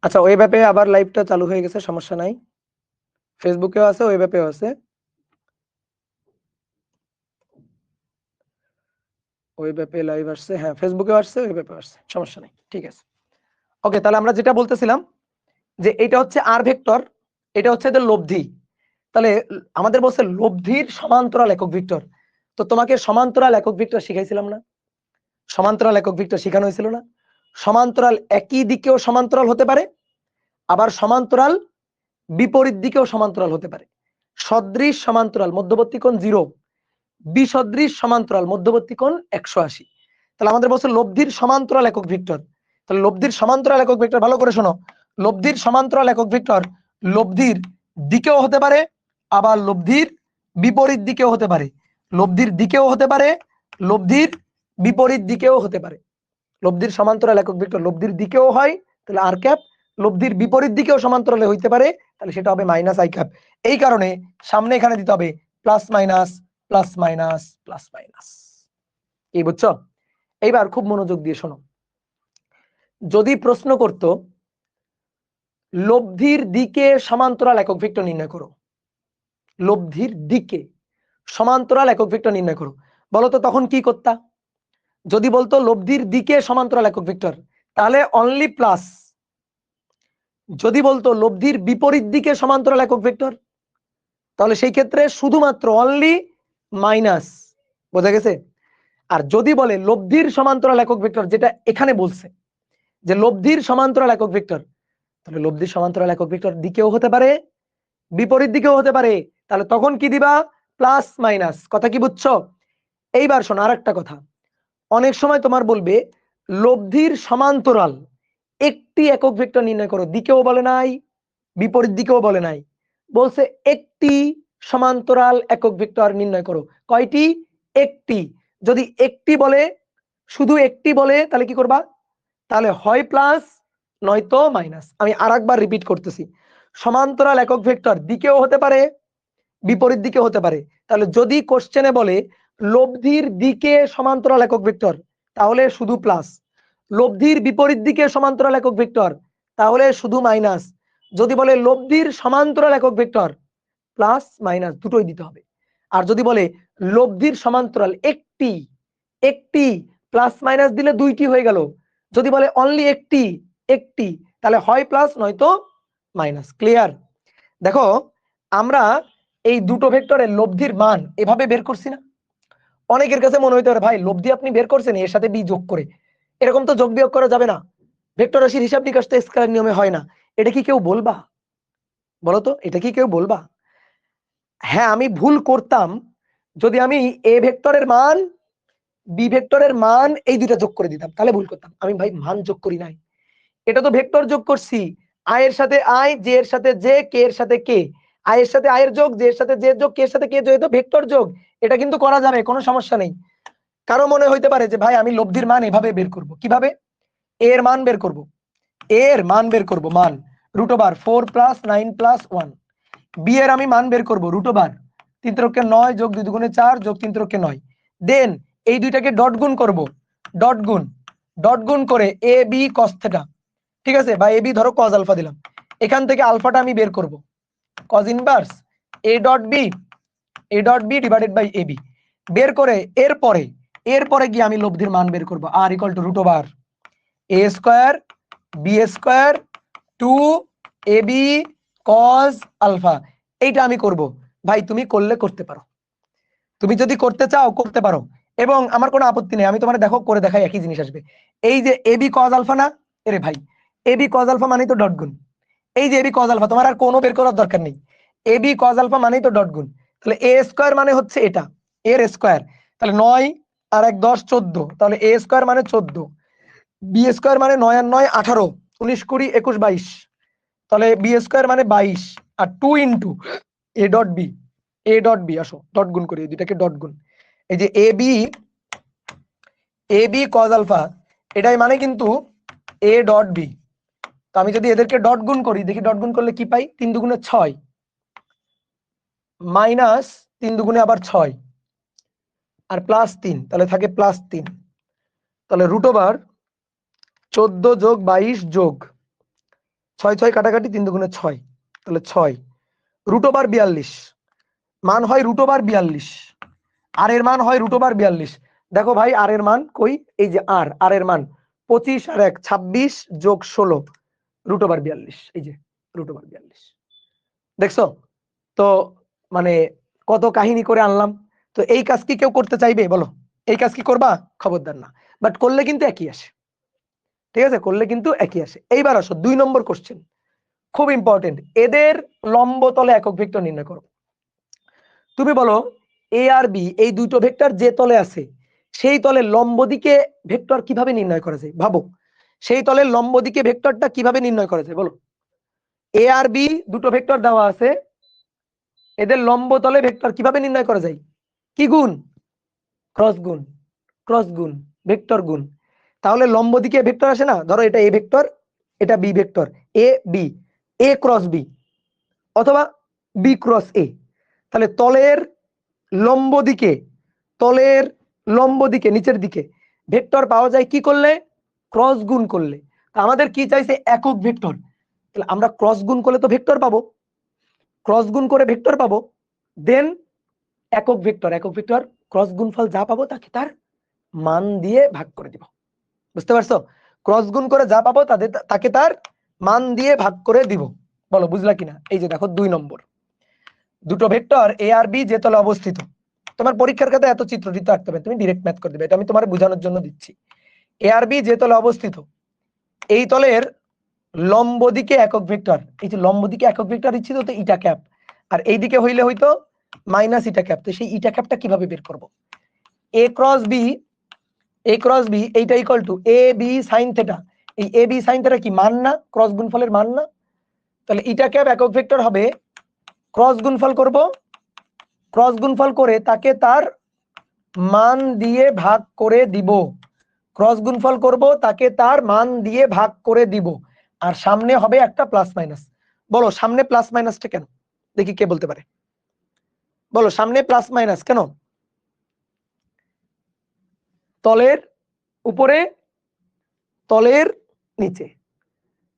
আচ্ছা, ওয়েব অ্যাপে আবার লাইভটা চালু হয়ে গেছে, সমস্যা নাই। ফেসবুকেও আছে, ওয়েব অ্যাপেও আছে। ওয়েব অ্যাপে লাইভ আসছে, হ্যাঁ ফেসবুকেও আসছে, ওয়েব অ্যাপেও আসছে, সমস্যা নেই, ঠিক আছে। ওকে, তাহলে আমরা যেটা বলতেছিলাম যে এটা হচ্ছে আর ভেক্টর, এটা হচ্ছে এদের লব্ধি। তাহলে আমাদের বলছে লব্ধির সমান্তরাল একক ভেক্টর। তো তোমাকে সমান্তরাল একক ভেক্টর শিখাইছিলাম না? সমান্তরাল একক ভেক্টর শেখানো হয়েছিল না? সমান্তরাল একই দিকেও সমান্তরাল হতে পারে, আবার সমান্তরাল বিপরীত দিকেও সমান্তরাল হতে পারে। সদৃশ সমান্তরাল মধ্যবর্তী কোণ 0, বিসদৃশ সমান্তরাল মধ্যবর্তী কোণ 180। তাহলে আমাদের বলছে লব্ধির সমান্তরাল একক ভেক্টর। তাহলে লব্ধির সমান্তরাল একক ভেক্টর, ভালো করে শোনো, লব্ধির সমান্তরাল একক ভেক্টর লব্ধির দিকেও হতে পারে, আবার লব্ধির বিপরীত দিকেও হতে পারে। লব্ধির দিকেও হতে পারে, লব্ধির বিপরীত দিকেও হতে পারে। লব্ধির সমান্তরাল একক ভেক্টর লব্ধির দিকেও হয়, তাহলে আর ক্যাপ, লব্ধির বিপরীত দিকেও সমান্তরালে হইতে পারে, তাহলে সেটা হবে মাইনাস আই ক্যাপ। এই কারণে সামনে এখানে দিতে হবে plus minus plus minus plus minus. এই বুঝছো? এইবার খুব মনোযোগ দিয়ে শোনো, যদি প্রশ্ন করত লব্ধির দিকে সমান্তরাল একক ভেক্টর নির্ণয় করো, লব্ধির দিকে সমান্তরাল একক ভেক্টর নির্ণয় করো, বলো তো তখন কি করতা? যদি বলতো লব্ধির দিকে সমান্তরাল একক ভেক্টর, তাহলে অনলি প্লাস। যদি বলতো লব্ধির বিপরীত দিকে সমান্তরাল একক ভেক্টর, তাহলে সেই ক্ষেত্রে শুধুমাত্র অনলি মাইনাস। বোঝা গেছে? আর যদি বলে লব্ধির সমান্তরাল একক ভেক্টর, যেটা এখানে বলছে যে লব্ধির সমান্তরাল একক ভেক্টর, তাহলে লব্ধির সমান্তরাল একক ভেক্টর দিকেও হতে পারে, বিপরীত দিকেও হতে পারে, তাহলে তখন কি দিবা? Plus minus. কথা কি বুঝছো? এইবার শোনো আরেকটা কথা, অনেক সময় তোমার বলবে লব্ধির সমান্তরাল একটি একক ভেক্টর নির্ণয় করো, দিকেও বলে নাই, বিপরীত দিকেও বলে নাই, বলছে একটি সমান্তরাল একক ভেক্টর নির্ণয় করো। কয়টি? একটি। যদি একটি বলে, শুধু একটি বলে, তাহলে কি করবা? তাহলে হয় প্লাস নয়তো মাইনাস। আমি আরেকবার রিপিট করতেছি, সমান্তরাল একক ভেক্টর দিকেও হতে পারে, বিপরীত দিকে হতে পারে। তাহলে যদি কোশ্চেনে বলে লব্ধির দিকে সমান্তরাল একক ভেক্টর, তাহলে শুধু প্লাস। লব্ধির বিপরীত দিকে সমান্তরাল একক ভেক্টর, তাহলে শুধু মাইনাস। যদি বলে লব্ধির সমান্তরাল একক ভেক্টর, প্লাস মাইনাস দুটোই দিতে হবে। আর যদি বলে লব্ধির সমান্তরাল একটি, একটি, প্লাস মাইনাস দিলে দুইটি হয়ে গেল। যদি বলে অনলি একটি, একটি, তাহলে হয় প্লাস নয়তো মাইনাস। ক্লিয়ার? দেখো, আমরা এই দুটো ভেক্টরের লব্ধির মান এভাবে বের করছি না? অনেকের কাছে মনে হইতে পারে ভাই লব্ধি আপনি বের করছেন এর সাথে বি যোগ করে, এরকম তো যোগ বিয়োগ করা যাবে না, ভেক্টর রাশির হিসাব নিকাশ তো স্কয়ার নিয়মে হয় না। এটা কি কেউ বলবা? বলো তো, এটা কি কেউ বলবা? হ্যাঁ, আমি ভুল করতাম যদি আমি এ ভেক্টরের মান, বি ভেক্টরের মান এই দুইটা যোগ করে দিতাম, তাহলে ভুল করতাম। আমি ভাই মান যোগ করি নাই, এটা তো ভেক্টর যোগ করছি। আই এর সাথে আই, জে এর সাথে জে, কে এর সাথে কে, আই এর সাথে আই এর যোগ, জে এর সাথে জে যোগ, কে এর সাথে কে যোগ, এটা ভেক্টর যোগ। এটা কিন্তু করা যাবে, কোনো সমস্যা নেই। কারো মনে হইতে পারে যে ভাই আমি লব্ধির মান এভাবে বের করব, কিভাবে? এ এর মান বের করব, এর মান বের করব, মান root over 4 plus 9 plus 1। B এর আমি মান বের করব রুট ওভার 3 × 9 যোগ 2 × 4 যোগ 3 × 9। দেন এই দুইটাকে ডট গুণ করব, ডট গুণ, ডট গুণ করে এ বি cos থিটা, ঠিক আছে, বা এ বি ধরো cos আলফা দিলাম। এখান থেকে আলফাটা আমি বের করব, cos inverse A dot B, A dot B divided by A B. বের করে এরপরে গিয়ে আমি লব্ধির মান বের করব, R equal to root over A square B square 2 A B cos alpha. এইটা আমি করব। ভাই তুমি করলে করতে পারো, তুমি যদি করতে চাও করতে পারো, এবং আমার কোনো আপত্তি নেই। আমি তোমার দেখো করে দেখাই, একই জিনিস আসবে। এই যে এ বি cos আলফা না, এরে ভাই এ বি cos আলফা মানেই তো ডট গুণ। এই যে এ বি cos আলফা, তোমার আর কোনো বের করার দরকার নেই, এ বি cos আলফা মানেই তো ডট গুণ। তাহলে এ স্কয়ার মানে হচ্ছে এটা, এর স্কয়ার, তাহলে 9 আর 1 10 14, তাহলে এ স্কয়ার মানে 14, বি স্কয়ার মানে 9 আর 9 18, 19 20 21 22, তাহলে বি স্কয়ার মানে 22, আর 2 into A dot B, A dot B, আসো ডট গুণ করি, এই দুটাকে ডট গুণ। এই যে এ বি cos আলফা, এটাই মানে কিন্তু এ ডট বি। তো আমি যদি এদেরকে ডট গুণ করি, দেখি ডট গুণ করলে কি পাই? 3 দুগুণে 6 মাইনাস 3 দুগুণে আবার 6 আর প্লাস 3, তাহলে থাকে প্লাস 3, তাহলে রুট ওভার 14 যোগ 22 যোগ 6 6 কাটাকাটি 3 দুগুণে 6, তাহলে 6 √42 মান হয় √42, আর এর মান হয় √42। দেখো ভাই আর এর মান কই, এই যে আর এর মান 25 আর 1 26 যোগ 16 √42, এই যে √42। দেখছো তো, মানে কত কাহিনী করে আনলাম। তো এই কাজ কি কেউ করতে চাইবে বলো? এই কাজ কি করবা? খবরদার না, বাট করলে কিন্তু একই আসে। ঠিক আছে, করলে কিন্তু একই আসে। এইবার আসো 2 নম্বর কোশ্চেন, খুব ইম্পর্টেন্ট। এদের লম্ব তলে একক ভেক্টর নির্ণয় করো। তুমি বলো এ আর বি এই দুটো ভেক্টর যে তলে আছে সেই তলের লম্ব দিকে ভেক্টর কিভাবে নির্ণয় করা যায়? ভাবো সেই তলের লম্ব দিকে ভেক্টরটা কিভাবে নির্ণয় করা যায় বলো। এ আর বি দুটো ভেক্টর দেওয়া আছে, এদের লম্ব তলে ভেক্টর কিভাবে নির্ণয় করা যায়? কি গুণ? ক্রস গুণ। ক্রস গুণ, ভেক্টর গুণ। তাহলে লম্ব দিকে ভেক্টর আসে না, ধরো এটা এ ভেক্টর, এটা B vector, A B, A cross B অথবা বি ক্রস এ। তাহলে তলের লম্ব দিকে, তলের লম্ব দিকে নিচের দিকে ভেক্টর পাওয়া যায় কি করলে? ক্রস গুণ করলে। আমাদের কি চাইছে? একক ভেক্টর। তাহলে আমরা ক্রস গুণ করলে তো ভেক্টর পাবো, ক্রস গুণ করে ভেক্টর পাবো, দেন একক ভেক্টর, একক ভেক্টর ক্রস গুণফল যা পাবো তাকে তার মান দিয়ে ভাগ করে দিব। বুঝতে পারছো? ক্রস গুণ করে যা পাবো তাকে তার মান দিয়ে ভাগ করে দিব। বলো বুঝলা কিনা? এই যে দেখো 2 নম্বর, দুটো ভেক্টর এ আর বি যে তলে অবস্থিত। তোমার পরীক্ষার খাতায় এত চিত্র দিতে রাখতে হবে, তুমি ডিরেক্ট ম্যাথ করে দিবে, এটা আমি তোমার বোঝানোর জন্য দিচ্ছি। এ আর বি যে তলে অবস্থিত, এই তলের লম্ব দিকে একক ভেক্টর, এই যে লম্ব দিকে একক ভেক্টর ইচ্ছিত তো ইটা ক্যাপ, আর এই দিকে হইলে হয়তো মাইনাস ইটা ক্যাপ। তো সেই ইটা ক্যাপটা কিভাবে বের করব? A cross B, A cross B এইটা equal to A B sine theta. এই এ বি সাইন থেটা কি মান না? ক্রস গুণফলের মান না? তাহলে ইটা ক্যাপ একক ভেক্টর হবে, ক্রস গুণফল করব, ক্রস গুণফল করে তাকে তার মান দিয়ে ভাগ করে দিব। ক্রস গুণফল করব, তাকে তার মান দিয়ে ভাগ করে দিব, আর সামনে হবে একটা প্লাস মাইনাস। বলো সামনে প্লাস মাইনাসটা কেন? দেখি কে বলতে পারে। বলো সামনে প্লাস মাইনাস কেন? তলের উপরে, তলের নিচে।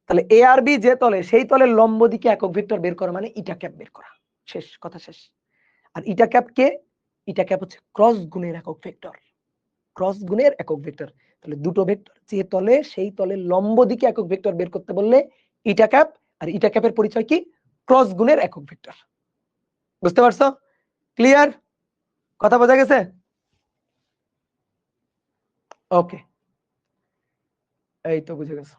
তাহলে এ আর বি যে তলে সেই তলের লম্ব দিকে একক ভেক্টর বের করা মানে ইটা ক্যাপ বের করা। শেষ কথা, শেষ। আর ইটা ক্যাপ কে? ইটা ক্যাপ হচ্ছে ক্রস গুণের একক ভেক্টর, ক্রস গুণের একক ভেক্টর। তাহলে দুটো ভেক্টর যে তলে সেই তলের লম্ব দিকে একক ভেক্টর বের করতে বললে ইটা ক্যাপ, আর ইটা ক্যাপের পরিচয় কি? ক্রস গুণের একক ভেক্টর। বুঝতে পারছো? ক্লিয়ার? কথা বোঝা গেছে? ওকে, এই তো বুঝে গেছো।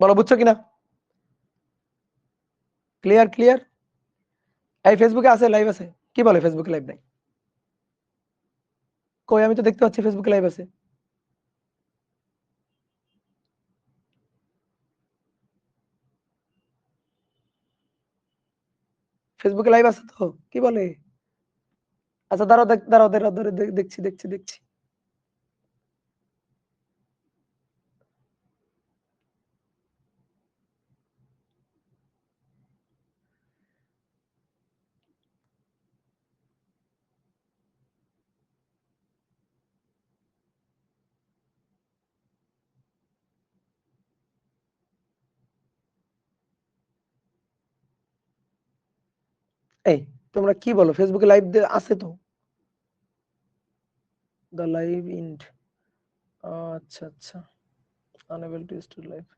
বলো বুঝছো কিনা? Clear clear. এই ফেসবুকে আছে, লাইভ আছে? কি বলে ফেসবুকে লাইভ নাই? কই, আমি তো দেখতে পাচ্ছি ফেসবুকে লাইভ আছে। ফেসবুকে লাইভ আছে তো, কি বলে? আচ্ছা দাঁড়াও, দাঁড়াও দাঁড়াও দাঁড়াও, দেখছি দেখছি দেখছি। এই তোমরা কি বলো? ফেসবুকে লাইভ আছে তো, দ্য লাইভ ইন্ড। আচ্ছা আচ্ছা, unable to start live।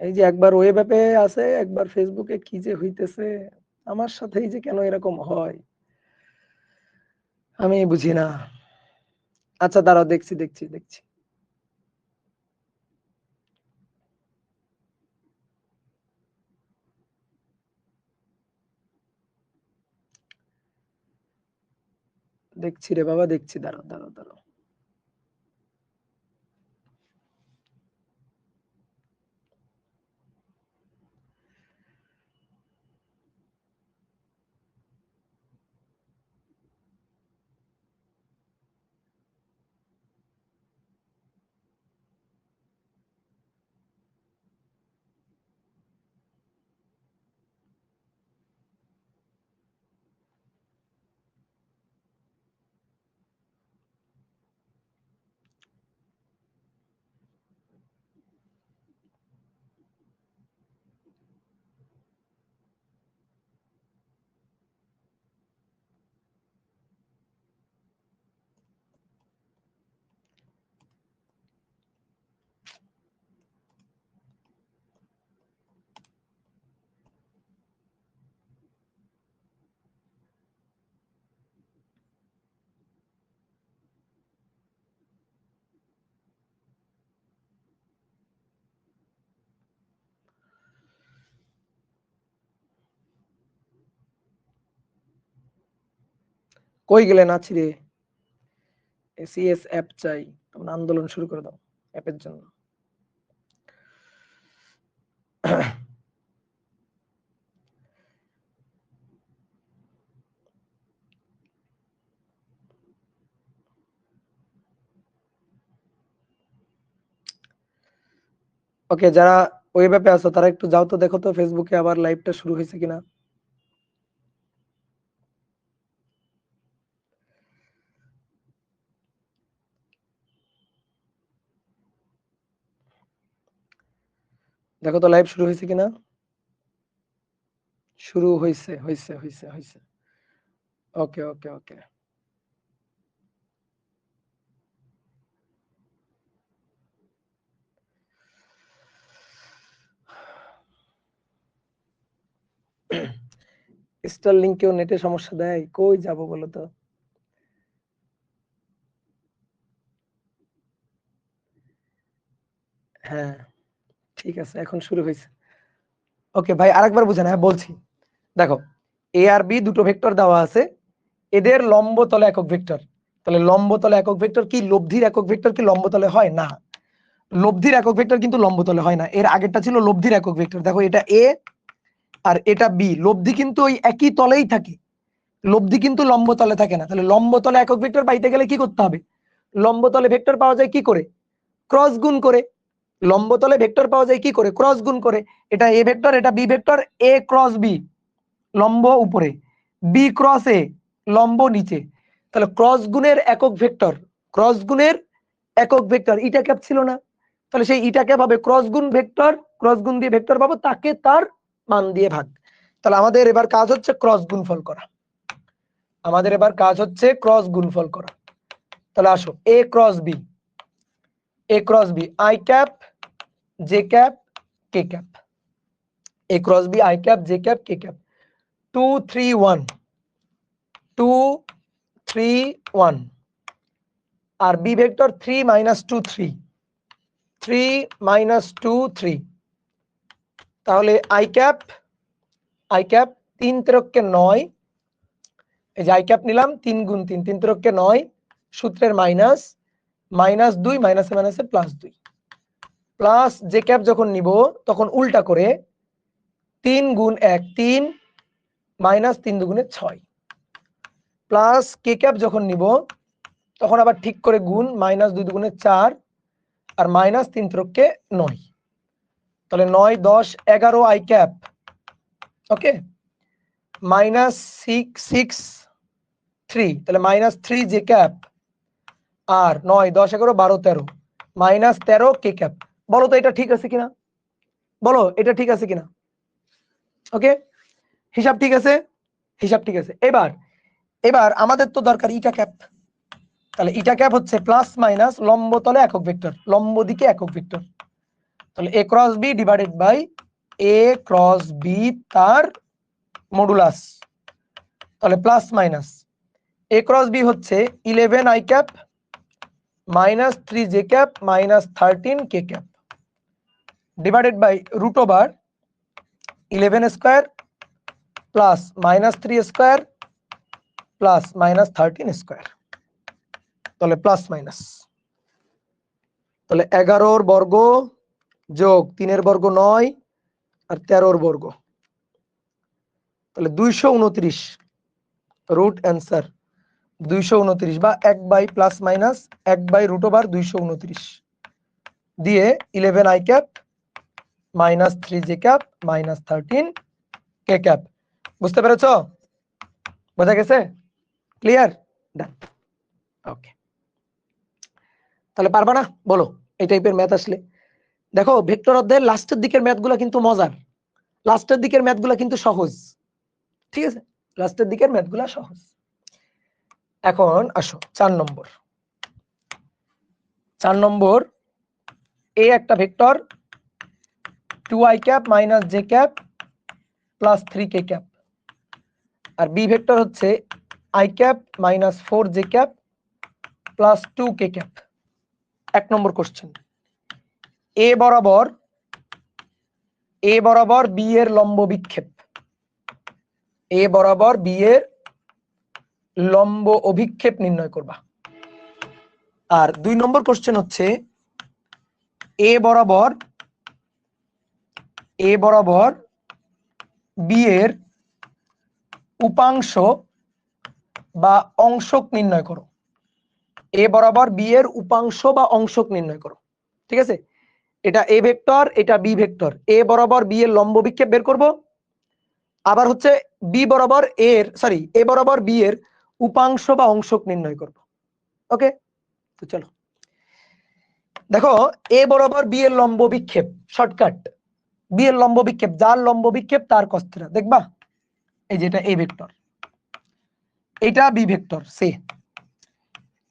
এই যে একবার ওয়েব অ্যাপে আছে, একবার ফেসবুকে, কি যে হইতেছে আমার সাথেই, যে কেন এরকম হয় আমি বুঝি না। আচ্ছা দাঁড়াও, দেখছি দেখছি দেখছি। দেখছি রে বাবা, দেখছি, দাঁড়াও দাঁড়াও দাঁড়াও। কই গেলেন আছি রে? সিএস অ্যাপ চাই, তোমরা আন্দোলন শুরু করে দাও অ্যাপের জন্য। ওকে, যারা ওয়েব অ্যাপে আছো তারা একটু যাও তো, দেখো তো ফেসবুকে আবার লাইভটা শুরু হয়েছে কিনা। দেখো তো লাইভ শুরু হয়েছে কিনা। শুরু হয়েছে হয়েছে হয়েছে হয়েছে। ওকে ওকে ওকে। স্টার লিংকেও নেটে সমস্যা দেয়, কই যাব বলো তো। হ্যাঁ ঠিক আছে, এখন শুরু হয়েছে। ওকে ভাই, আরেকবার বুঝেন। হ্যাঁ বলছি, দেখো এ আর বি দুটো ভেক্টর দেওয়া আছে, এদের লম্ব তলে একক ভেক্টর। তাহলে লম্ব তলে একক ভেক্টর কি লব্ধির একক ভেক্টর কি লম্ব তলে হয় না? লব্ধির একক ভেক্টর কিন্তু লম্ব তলে হয় না। এর আগেরটা ছিল লব্ধির একক ভেক্টর। দেখো এটা এ আর এটা বি, লব্ধি কিন্তু ওই একই তলেই থাকে, লব্ধি কিন্তু লম্ব তলে থাকে না। তাহলে লম্ব তলে একক ভেক্টর পাইতে গেলে কি করতে হবে? লম্ব তলে ভেক্টর পাওয়া যায় কি করে? ক্রস গুণ করে। লম্ব তলে ভেক্টর পাওয়া যায় কি করে? ক্রস গুণ করে। এটা এ ভেক্টর, এটা বি ভেক্টর, এ ক্রস বি লম্ব উপরে, বি ক্রস এ লম্ব নিচে। তাহলে ক্রস গুণের একক ভেক্টর, ক্রস গুণের একক ভেক্টর ইটা ক্যাপ ছিল না? তাহলে সেই ইটা ক্যাপ হবে ক্রস গুণ ভেক্টর, ক্রস গুণ দিয়ে ভেক্টর পাবো, তাকে তার মান দিয়ে ভাগ। তাহলে আমাদের এবার কাজ হচ্ছে ক্রস গুণফল করা। আমাদের এবার কাজ হচ্ছে ক্রস গুণফল করা। তাহলে আসো, A cross B, A cross B I cap j cap k cap, A cross B I cap j cap k cap. 2 3 1 2 3 1 আর বি ভেক্টর 3 - 2 3 3 - 2 3। তাহলে আই ক্যাপ 3 তেরোকে 9, এই যে আই ক্যাপ নিলাম 3 গুণ 3, 3 তেরোকে 9, সূত্রের মাইনাস, -2 মাইনাসে মাইনাসে +2, প্লাস জে ক্যাপ যখন নিব তখন উল্টা করে 3 গুণ 1 3 -3 দুগুণে 6, প্লাস কে ক্যাপ যখন নিব তখন আবার ঠিক করে গুণ, -2 দুগুণে 4 আর -3 তেরোকে 9। তাহলে 9 10 11 আই ক্যাপ, ওকে, -6 6 3, তাহলে -3 জে ক্যাপ, আর 9 10 11 12 13, -13 কে ক্যাপ। বলো তো এটা ঠিক আছে কিনা, বলো এটা ঠিক আছে কিনা। ওকে, হিসাব ঠিক আছে, হিসাব ঠিক আছে। এবার এবার আমাদের তো দরকার ইটা ক্যাপ। তাহলে ইটা ক্যাপ হচ্ছে প্লাস মাইনাস লম্ব তলে একক ভেক্টর, লম্ব দিকে একক ভেক্টর। তাহলে A cross B divided by A cross B তার মডুলাস। তাহলে plus minus A cross B হচ্ছে 11 I cap -3 J cap -13 K cap divided by root over 11 square plus -3 square plus -13 square. তাহলে plus minus, তাহলে 11 বর্গ যোগ 3 বর্গ 9 আর 13 বর্গ, তাহলে 229 রুট অ্যান্সার 229 বা 1 by plus minus 1 by root over 229 দিয়ে 11 I cap -3 J cap -13 K cap. বুঝতে পেরেছো? বোঝা গেছে? ক্লিয়ার? ডান। ওকে, তাহলে পারবা না বলো এই টাইপের ম্যাথ আসলে? দেখো ভেক্টর অধ্যায়ের লাস্টের দিকের ম্যাথগুলো কিন্তু মজার, লাস্টের দিকের ম্যাথগুলো কিন্তু সহজ, ঠিক আছে? লাস্টের দিকের ম্যাথগুলো সহজ। এখন আসো 4 নম্বর। 4 নম্বর, এ একটা vector 2i cap - j cap +3 k cap, আর বি ভেক্টর হচ্ছে i cap -4 j cap +2 k cap. 1 number question, A বরাবর বি এর লম্ব বিক্ষেপ, এ বরাবর বি এর লম্ব অভিক্ষেপ নির্ণয় করবা। আর 2 নম্বর কোশ্চেন হচ্ছে এ বরাবর বি এর উপাংশ বা অংশক নির্ণয় করো। এ বরাবর বি এর উপাংশ বা অংশক নির্ণয় করো। ঠিক আছে, এটা এ ভেক্টর, এটা বি ভেক্টর। এ বরাবর বি এর লম্ব বিক্ষেপ বের করব, আবার হচ্ছে বি বরাবর এ বরাবর বি এর উপাংশ বা অংশক নির্ণয় করব। ওকে, তো চলো দেখো এ বরাবর বি এর লম্ব বিক্ষেপ, শর্টকাট বি এর লম্ব বিক্ষেপ, যার লম্ব বিক্ষেপ তার cos θ। দেখবা এই যে এটা এ ভেক্টর, এটা বি ভেক্টর, সে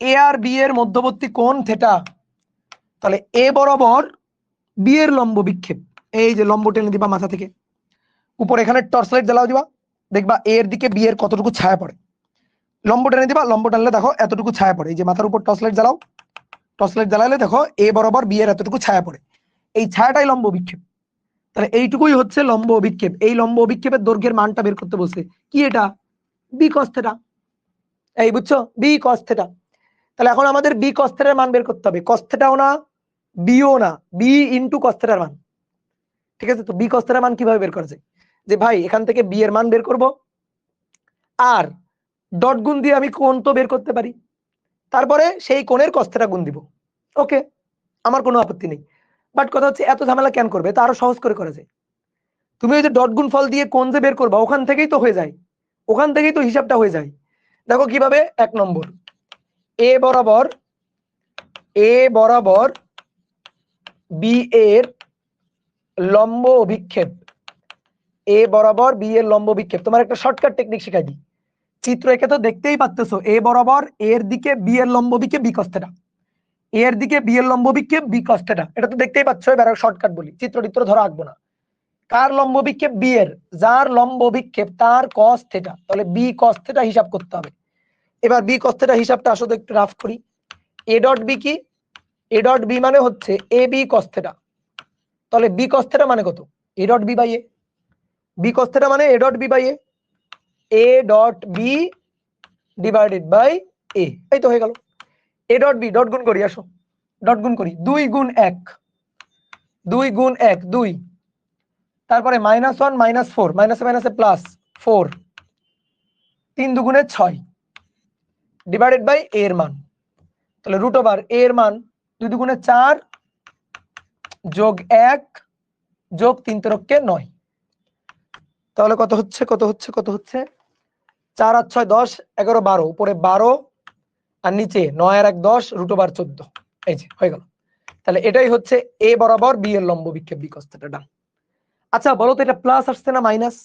এ আর বি এর মধ্যবর্তী কোণ থেটা। তাহলে এ বরাবর বি এর লম্ব বিক্ষেপ, এই যে লম্ব টেনে দিবা মাথা থেকে, উপর এখানে টর্চ লাইট জ্বালাও দিবা, দেখবা এ এর দিকে বি এর কতটুকু ছায়া পড়ে। লম্ব টেনে দিবা, লম্ব টানলে দেখো এতটুকু ছায়া পড়ে। এই যে মাথার উপর টর্চ লাইট জ্বালাও, টর্চ লাইট জ্বালালে দেখো এ বরাবর বি এর এতটুকু ছায়া পড়ে। এই ছায়াটাই লম্ব বিক্ষেপ। তাহলে এইটুকুই হচ্ছে লম্ব অভিক্ষেপ। এই লম্ব অভিক্ষেপের দৈর্ঘ্যের মানটা বের করতে বলছে, কি এটা বি cos θ। এই বুঝছো, বি cos θ। তাহলে এখন আমাদের বি cos θ এর মান বের করতে হবে। cos θও না বিও না, বি ইনটু cos θ এর মান। ঠিক আছে, তো বি cos θ এর মান কিভাবে বের করা যায়? যে ভাই এখান থেকে বি এর মান বের করব, আর ডট গুণ দিয়ে আমি কোণ তো বের করতে পারি, তারপরে সেই কোণের cos θ গুণ দিব। ওকে, আমার কোনো আপত্তি নেই। বাট কথা হচ্ছে এত ঝামেলা কেন করবে, তা আরো সহজ করে করা যায়। তুমি ওই যে ডট গুণ ফল দিয়ে কোণ যে বের করবা, ওখান থেকেই তো হয়ে যায়, ওখান থেকেই তো হিসাবটা হয়ে যায়। দেখো কিভাবে, 1 নম্বর এ বরাবর বি এর লম্ব অভিক্ষেপ, এ বরাবর বি এর লম্ব বিক্ষেপ। তোমার একটা শর্টকাট টেকনিক শিখাই দিই। চিত্র এঁকে তো দেখতেই পাচ্তেছো, এ বরাবর এর দিকে বি এর লম্ব বিক্ষেপ বি cos θ, এর দিকে বি এর লম্ব বিক্ষেপ বি cos θ। এটা তো দেখতেই পাচ্ছ, এবার শর্টকাট বলি, চিত্র ধরো আঁকবো না। কার লম্ব বিক্ষেপ? বি এর, যার লম্ব বিক্ষেপ তার cos θ। তাহলে বি cos θ হিসাব করতে হবে। এবার বি cos θ হিসাবটা আসলে একটু রাফ করি। এ ডট বি কি? এ ডট বি মানে হচ্ছে এ বি cos θ। তাহলে বি cos θ মানে কত? A dot B by A. B cos θ মানে A dot B by A, A dot B divided by A. এই তো হয়ে গেল। এ ডট বি, ডট গুণ করি, আসো ডট গুণ করি। 2 গুণ 1, 2 গুণ 1 2, তারপরে -1 -4, মাইনাসে মাইনাসে প্লাস 4, 3 দুগুণে 6 ডিভাইডেড বাই এর মান। তাহলে রুট ওভার এর মান 2 দুগুণে 4 যোগ 1 যোগ 3 তেরোকে 9। তাহলে কত হচ্ছে 4 আর 6 10, 11 12, উপরে 12 আর নিচে 9 আর 1 10, রুট ওভার 14। এই যে হয়ে গেল। তাহলে এটাই হচ্ছে এ বরাবর বি এর লম্ব বিক্ষেপ বি cos θ। ডান। আচ্ছা বলো তো, এটা প্লাস আসছে না মাইনাস?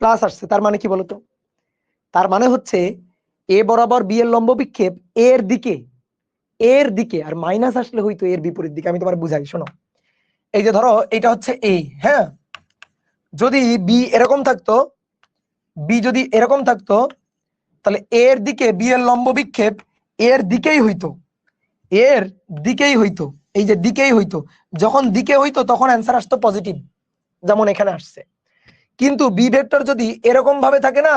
প্লাস আসছে, তার মানে কি বলতো? তার মানে হচ্ছে এ বরাবর বি এর লম্ব বিক্ষেপ এর দিকে, আর মাইনাস আসলে হইতো এর বিপরীত দিকে। আমি তোমার বুঝাই, শোনো। এই যে ধরো এটা হচ্ছে এ, হ্যাঁ, যদি বি এরকম থাকতো, বি যদি এরকম থাকতো, তাহলে এর দিকে বি এর লম্ব বিক্ষেপ এর দিকেই হইতো, এর দিকেই হইতো, এই যে দিকেই হইতো। যখন দিকে হইতো তখন অ্যান্সার আসতো পজিটিভ, যেমন এখানে আসছে। কিন্তু বি ভেক্টর যদি এরকম ভাবে থাকে না,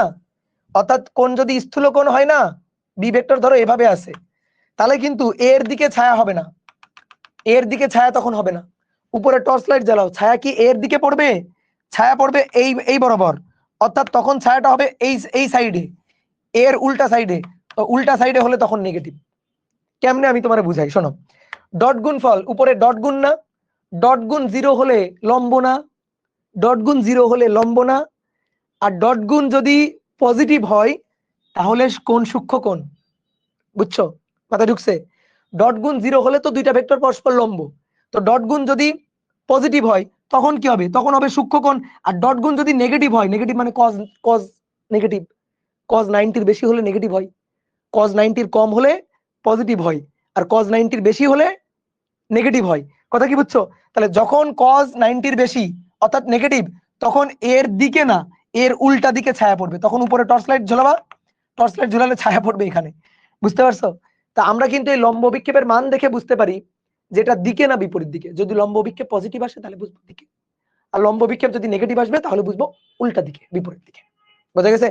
অর্থাৎ কোণ যদি স্থূল কোণ হয় না, বি ভেক্টর ধরো এভাবে আছে, তাহলে কিন্তু এর দিকে ছায়া হবে না, এর দিকে ছায়া তখন হবে না। উপরে টর্চ লাইট জ্বালাও, ছায়া কি এর দিকে পড়বে? ছায়া পড়বে এই বরাবর, অর্থাৎ তখন ছায়াটা হবে এই সাইডে, এর উল্টা সাইডে। তো উল্টা সাইডে হলে তখন নেগেটিভ। কেমনে আমি তোমার বুঝাই, শোনো। ডট গুণ ফল, উপরে ডট গুণ না, ডট গুণ 0 হলে লম্ব না, ডট গুণ 0 হলে লম্ব না। আর ডট গুণ যদি পজিটিভ হয় তাহলে কোন সূক্ষ্ম কোণ, বুঝছো? মাথায় ঢুকছে? ডট গুণ 0 হলে তো দুইটা ভেক্টর পরস্পর লম্ব, তো ডট গুণ যদি পজিটিভ হয় তখন কি হবে? তখন হবে সূক্ষ্ম কোণ। আর ডট গুণ যদি নেগেটিভ হয়, নেগেটিভ মানে কজ নেগেটিভ, কজ 90 বেশি হলে নেগেটিভ হয়, কজ 90 কম হলে পজিটিভ হয়, আর কজ 90 বেশি হলে নেগেটিভ হয়। কথা কি বুঝছো? তাহলে যখন কজ 90 বেশি অর্থাৎ নেগেটিভ, তখন এর দিকে না, এর উল্টা দিকে ছায়া পড়বে। তখন উপরে টর্চ লাইট ঝোলাবা, টর্চ লাইট ঝোলালে ছায়া পড়বে এখানে। বুঝতে পারছো? তা আমরা কিন্তু এই লম্ব বিক্ষেপের মান দেখে বুঝতে পারি যেটা দিকে না বিপরীত দিকে। যদি লম্ব বিক্ষেপ পজিটিভ আসে তাহলে বুঝবো দিকে, আর লম্ব বিক্ষেপ যদি নেগেটিভ আসবে তাহলে বুঝবো উল্টা দিকে, বিপরীত দিকে। বোঝা গেছে?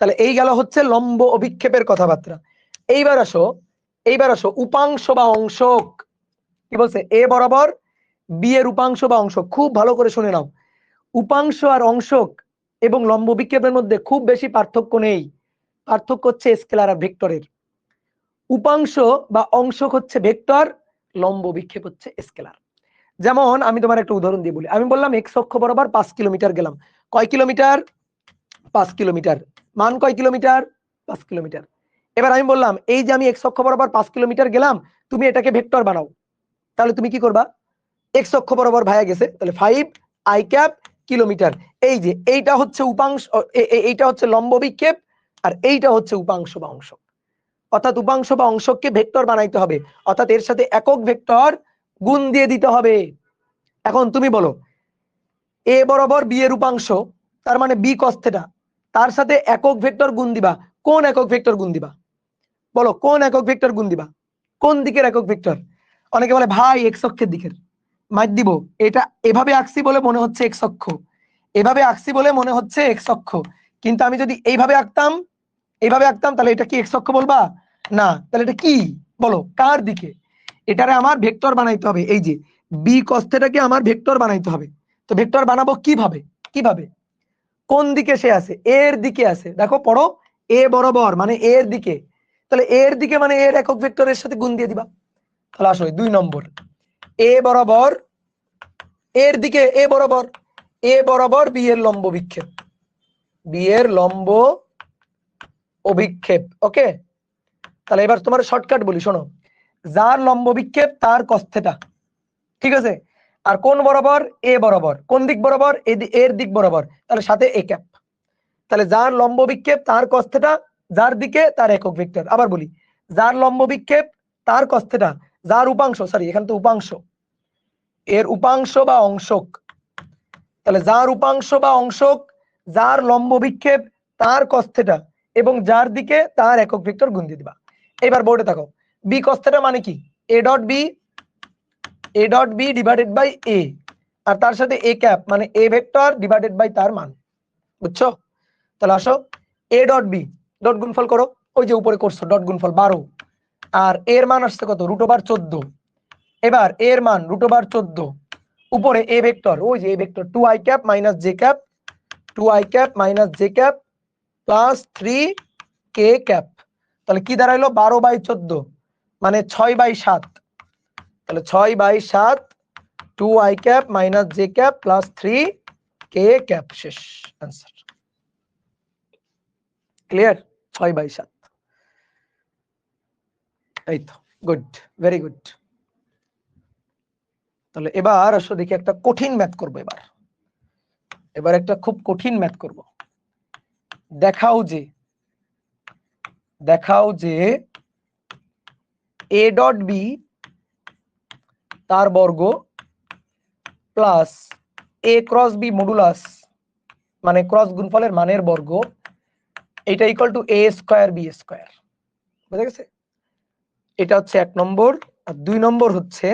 তাহলে এই গেল হচ্ছে লম্ব অভিক্ষেপের কথাবার্তা। এইবার আসো উপাংশ বা অংশক। কি বলছে? এ বরাবর বি এর উপাংশ বা অংশক। খুব ভালো করে শুনে নাও, উপাংশ আর অংশক এবং লম্ব বিক্ষেপের মধ্যে খুব বেশি পার্থক্য নেই। পার্থক্য হচ্ছে স্কেলার আর ভেক্টরের। উপাংশ বা অংশক হচ্ছে ভেক্টর, লম্ব বিক্ষেপ হচ্ছে স্কেলার। যেমন আমি তোমার একটা উদাহরণ দিয়ে বলি। আমি বললাম এক্স অক্ষ বরাবর 5 কিলোমিটার গেলাম। কয় কিলোমিটার? 5 কিলোমিটার। মান কয় কিলোমিটার? 5 কিলোমিটার। এবার আমি বললাম এই যে আমি এক্স অক্ষ বরাবর 5 কিলোমিটার গেলাম, তুমি এটাকে ভেক্টর বানাও। তাহলে তুমি কি করবা? এক্স অক্ষ বরাবর ভায়া গেছে, তাহলে 5 আই ক্যাপ কিলোমিটার। এই যে এইটা হচ্ছে উপাংশ, এইটা হচ্ছে লম্ব বিক্ষেপ, আর এইটা হচ্ছে উপাংশ বা অংশক। অর্থাৎ উপাংশ বা অংশককে ভেক্টর বানাইতে হবে, অর্থাৎ এর সাথে একক ভেক্টর গুণ দিয়ে দিতে হবে। এখন তুমি বলো এ বরাবর বি এর উপাংশ, তার মানে বি cos θ, তার সাথে একক ভেক্টর গুণ দিবা। কোন একক ভেক্টর গুণ দিবা? বলো কোন একক ভেক্টর গুণ দিবা? কোন দিকের একক ভেক্টর? অনেকে বলে ভাই এক্স অক্ষের দিকের। মাইর দিব, এটা এভাবে আঁকছি বলে মনে হচ্ছে এক্স অক্ষ, এভাবে আঁকছি বলে মনে হচ্ছে এক্স অক্ষ, কিন্তু আমি যদি এইভাবে আঁকতাম, তাহলে এটা কি এক্স অক্ষ বলবা? না। তাহলে এটা কি? বলো কার দিকে? এটারে আমার ভেক্টর বানাইতে হবে। এই যে বি cos θ কে আমার ভেক্টর বানাইতে হবে। তো ভেক্টর বানাবো কিভাবে? কোন দিকে সে আছে? এর দিকে আছে। দেখো পড়ো, এ বরাবর মানে এর দিকে। তাহলে এর দিকে মানে এর একক ভেক্টরের সাথে গুণ দিয়ে দিবা। তাহলে আসো 2 নম্বর, এ বরাবর এর দিকে, এ বরাবর বি এর লম্ব বিক্ষেপ, বি এর লম্ব অভিক্ষেপ। ওকে, তাহলে এবার তোমার শর্টকাট বলি, শোনো। যার লম্ব বিক্ষেপ তার cos θ, ঠিক আছে? আর কোন বরাবর? এ বরাবর। কোন দিক বরাবর? এর দিক বরাবর, তাহলে সাথে এ ক্যাপ। তাহলে যার লম্ব বিক্ষেপ তার cos θ, যার দিকে তার একক ভেক্টর। আবার বলি, যার লম্ব বিক্ষেপ তার cos θ, যার উপাংশ, সরি এখানে তো উপাংশ, এর উপাংশ বা অংশক। তাহলে যার উপাংশ বা অংশক, যার লম্ব বিক্ষেপ তার cos θ, এবং যার দিকে তার একক ভেক্টর গুণ দিয়ে দিবা। এবার বোর্ডে থাকো, বি cos θ মানে কি? A dot B divided by A, আর তার সাথে এ ক্যাপ মানে এ ভেক্টর ডিভাইডেড বাই তার মান। বুঝছো? তাহলে আসো এ ডট বি, ডট গুণফল করো, ওই যে উপরে করছো ডট গুণফল 12, আর এর মান আসছে কত? √14। এবার এর মান √14, উপরে এ ভেক্টর, ওই যে এ vector 2i cap minus J cap, 2i cap minus J cap plus 3k cap. তাহলে কি দাঁড়াইলো? 12/14 মানে 6/7। তাহলে 6/7, 2i cap minus J cap plus 3k cap. শেষ आंसर। ক্লিয়ার? 6/7। এই তো, গুড, ভেরি গুড। তাহলে এবার আসো দেখি একটা কঠিন ম্যাথ করবো। এবার একটা খুব কঠিন ম্যাথ করব। দেখাও যে এ ডট বি তার বর্গ plus A cross B modulus, মানে ক্রস গুণফলের মানের বর্গ, এটা equal to A square B square. বুঝা গেছে? এটা হচ্ছে 1 নম্বর। আর 2 নম্বর হচ্ছে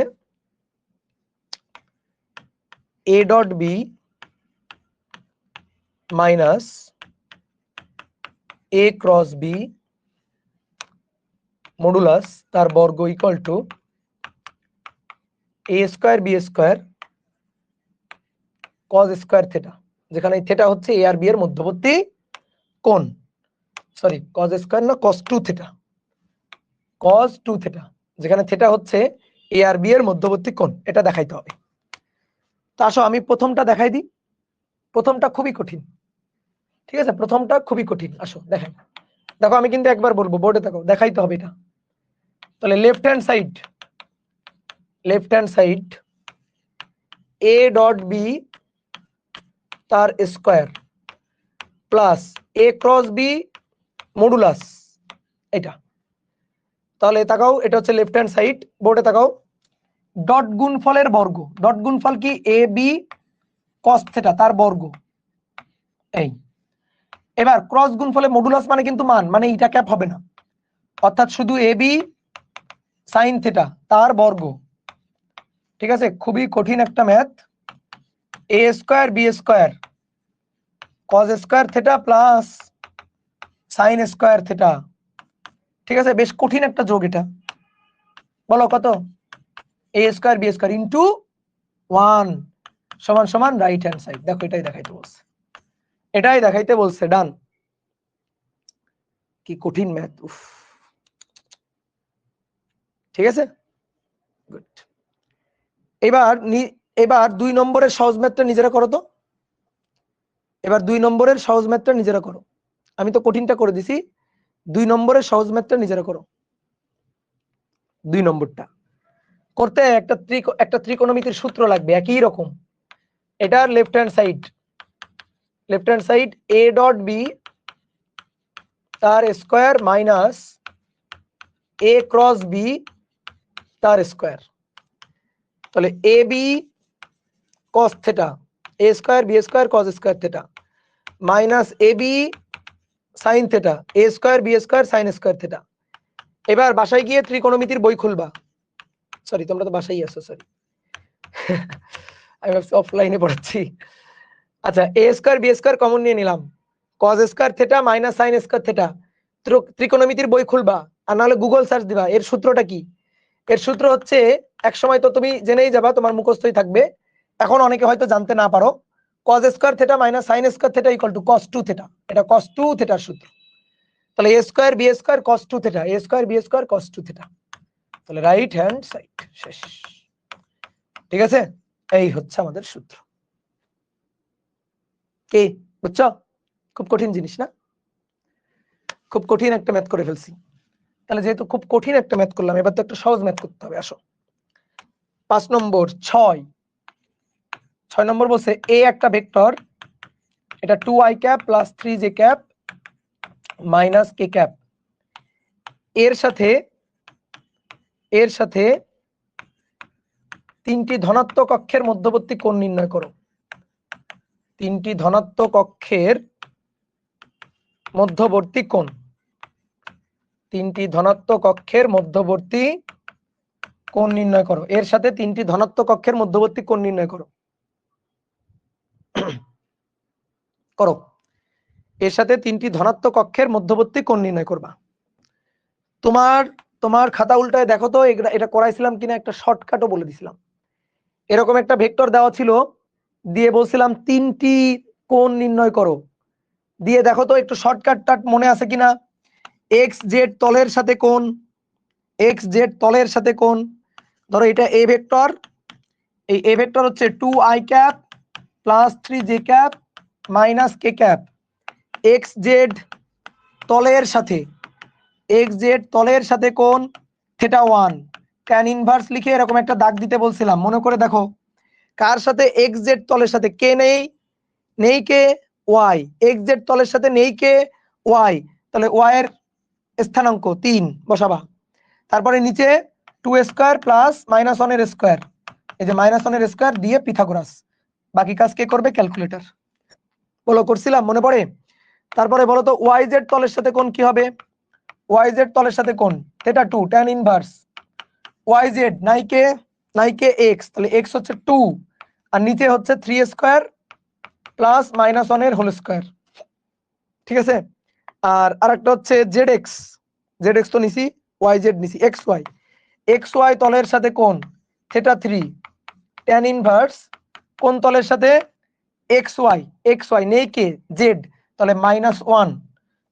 A dot B minus A cross B modulus তার বর্গ equal to A square B square cos square theta, যেখানে থিটা হচ্ছে এ আর বি এর মধ্যবর্তী কোণ। সরি, cos স্কয়ার না, cos 2 থিটা, cos 2 থিটা, যেখানে থিটা হচ্ছে এ আর বি এর মধ্যবর্তী কোণ। এটা দেখাইতে হবে। তো আসো আমি প্রথমটা দেখাই দিই। প্রথমটা খুবই কঠিন, ঠিক আছে? প্রথমটা খুবই কঠিন। আসো দেখাই। দেখো আমি কিন্তু একবার বলবো, বোর্ডে দেখো, দেখাইতে হবে এটা। তাহলে left hand side A dot B তার square plus A cross B modulus, এটা। তাহলে তাকাও, এটা হচ্ছে লেফট হ্যান্ড সাইড। বোর্ডে তাকাও, ডট গুণফলের বর্গ। ডট গুণফল কি? এ বি cos θ তার বর্গ। এই এবার ক্রস গুণফলে মডুলাস মানে কিন্তু মান, মানে এটা ক্যাপ হবে না, অর্থাৎ শুধু এ বি sin θ তার বর্গ। ঠিক আছে? খুবই কঠিন একটা math. A square B square cos square theta plus sine square theta. ঠিক আছে, বেশ কঠিন একটা যোগ এটা। বলো কত? A square B square into 1 সমান সমান রাইট হ্যান্ড সাইড। দেখো এটাই দেখাইতে বলছে, এটাই দেখাইতে বলছে। ডান। কি কঠিন ম্যাথ, উফ। ঠিক আছে, গুড। এবার 2 নম্বরের সহজ ম্যাথটা নিজেরা করো তো। এবার 2 নম্বরের সহজ ম্যাথটা নিজেরা করো। আমি তো কঠিনটা করে দিছি, 2 নম্বরের সহজ ম্যাথটা নিজেরা করো। 2 নম্বরটা করতে একটা ত্রিকোণমিতির সূত্র লাগবে একই রকম। এটার left hand side a dot b তার square minus a cross b তার স্কয়ার। তাহলে A B cos theta, A square B square cos square theta minus A B sine theta, A square B square sine square theta. এবার বাসায় গিয়ে ত্রিকোণমিতির বই খুলবা। Sorry, তোমরা তো বাসায় আছো, সরি। আমি ভাবছি অফলাইনে পড়াচ্ছি। আচ্ছা, A square B square common নিয়ে নিলাম, cos square theta minus sine square theta. ত্রিকোণমিতির বই খুলবা, আর নাহলে গুগল সার্চ দিবা। এর সূত্রটা কি? এর সূত্র হচ্ছে, এক সময় তো তুমি জেনেই যাবা, তোমার মুখস্থই থাকবে। এখন অনেকে হয়তো জানতে না পারো, cos square theta minus sine square theta equal to cos 2 theta. এটা cos 2 থেটার সূত্র। তাহলে a square B square cos 2 theta, a square B square cos 2 theta. তাহলে রাইট হ্যান্ড সাইড শেষ। ঠিক আছে, এই হচ্ছে আমাদের সূত্র। কি বুঝছো? খুব কঠিন জিনিস না? খুব কঠিন একটা ম্যাথ করে ফেলছি। তাহলে যেহেতু খুব কঠিন একটা ম্যাথ করলাম, এবার তো একটা সহজ ম্যাথ করতে হবে। আসো 5 নম্বর 6 নম্বর বলছে এ একটা ভেক্টর, এটা 2i cap plus 3j cap minus k cap. এর সাথে 3টি ধনাত্মক অক্ষের মধ্যবর্তী কোণ নির্ণয় করো। 3টি ধনাত্মক অক্ষের মধ্যবর্তী কোণ, 3টি ধনাত্মক অক্ষের মধ্যবর্তী কোণ নির্ণয় করো। এর সাথে 3টি ধনাত্মক অক্ষের মধ্যবর্তী কোণ নির্ণয় করো। করো। এর সাথে 3টি ধনাত্মক অক্ষের মধ্যবর্তী কোণ নির্ণয় করবা। তোমার খাতা উল্টায় দেখো তো এটা করাইছিলাম কিনা, একটা শর্টকাটও বলে দিছিলাম। এরকম একটা ভেক্টর দেওয়া ছিল, দিয়ে বলছিলাম 3টি কোণ নির্ণয় করো। দিয়ে দেখো তো একটু শর্টকাটটা মনে আছে কিনা। এক্স জেড তলের সাথে কোণ, এক্স জেড তলের সাথে কোণ। ধরো এটা এ ভেক্টর, এই এ ভেক্টর হচ্ছে 2i cap plus 3j cap minus k cap. X Z তলের সাথে কোণ থিটা 1। ট্যান ইনভার্স লিখে এরকম একটা দাগ দিতে বলছিলাম, মনে করে দেখো। কার সাথে? এক্স জেড তলের সাথে। কে নেই কে ওয়াই, এক্স জেড তলের সাথে নেই কে ওয়াই। তাহলে ওয়াই এর স্থানাঙ্ক 3 বসাবা। তারপরে নিচে 2 স্কয়ার প্লাস মাইনাস 1 এর স্কয়ার, এই যে মাইনাস 1 এর স্কয়ার দিয়ে পিথাগোরাস। বাকি কাজ কে করবে? ক্যালকুলেটর। বলো, করছিলাম, মনে পড়ে? তারপরে বলো তো ওয়াই জেড তলের সাথে কোণ কি হবে? ওয়াই জেড তলের সাথে কোণ theta 2, tan inverse Y Z নাই কে এক্স, তাহলে এক্স হচ্ছে 2 আর নিচে হচ্ছে 3 স্কয়ার প্লাস মাইনাস 1 এর হোল স্কয়ার। ঠিক আছে, আর আরেকটা হচ্ছে জেড এক্স তো নিছি, ওয়াই জেড নিছি, এক্স ওয়াই তলের সাথে কোণ থিটা 3, ট্যান ইনভার্স কোন তলের সাথে? এক্স ওয়াই নেই কে জেড, তাহলে মাইনাস 1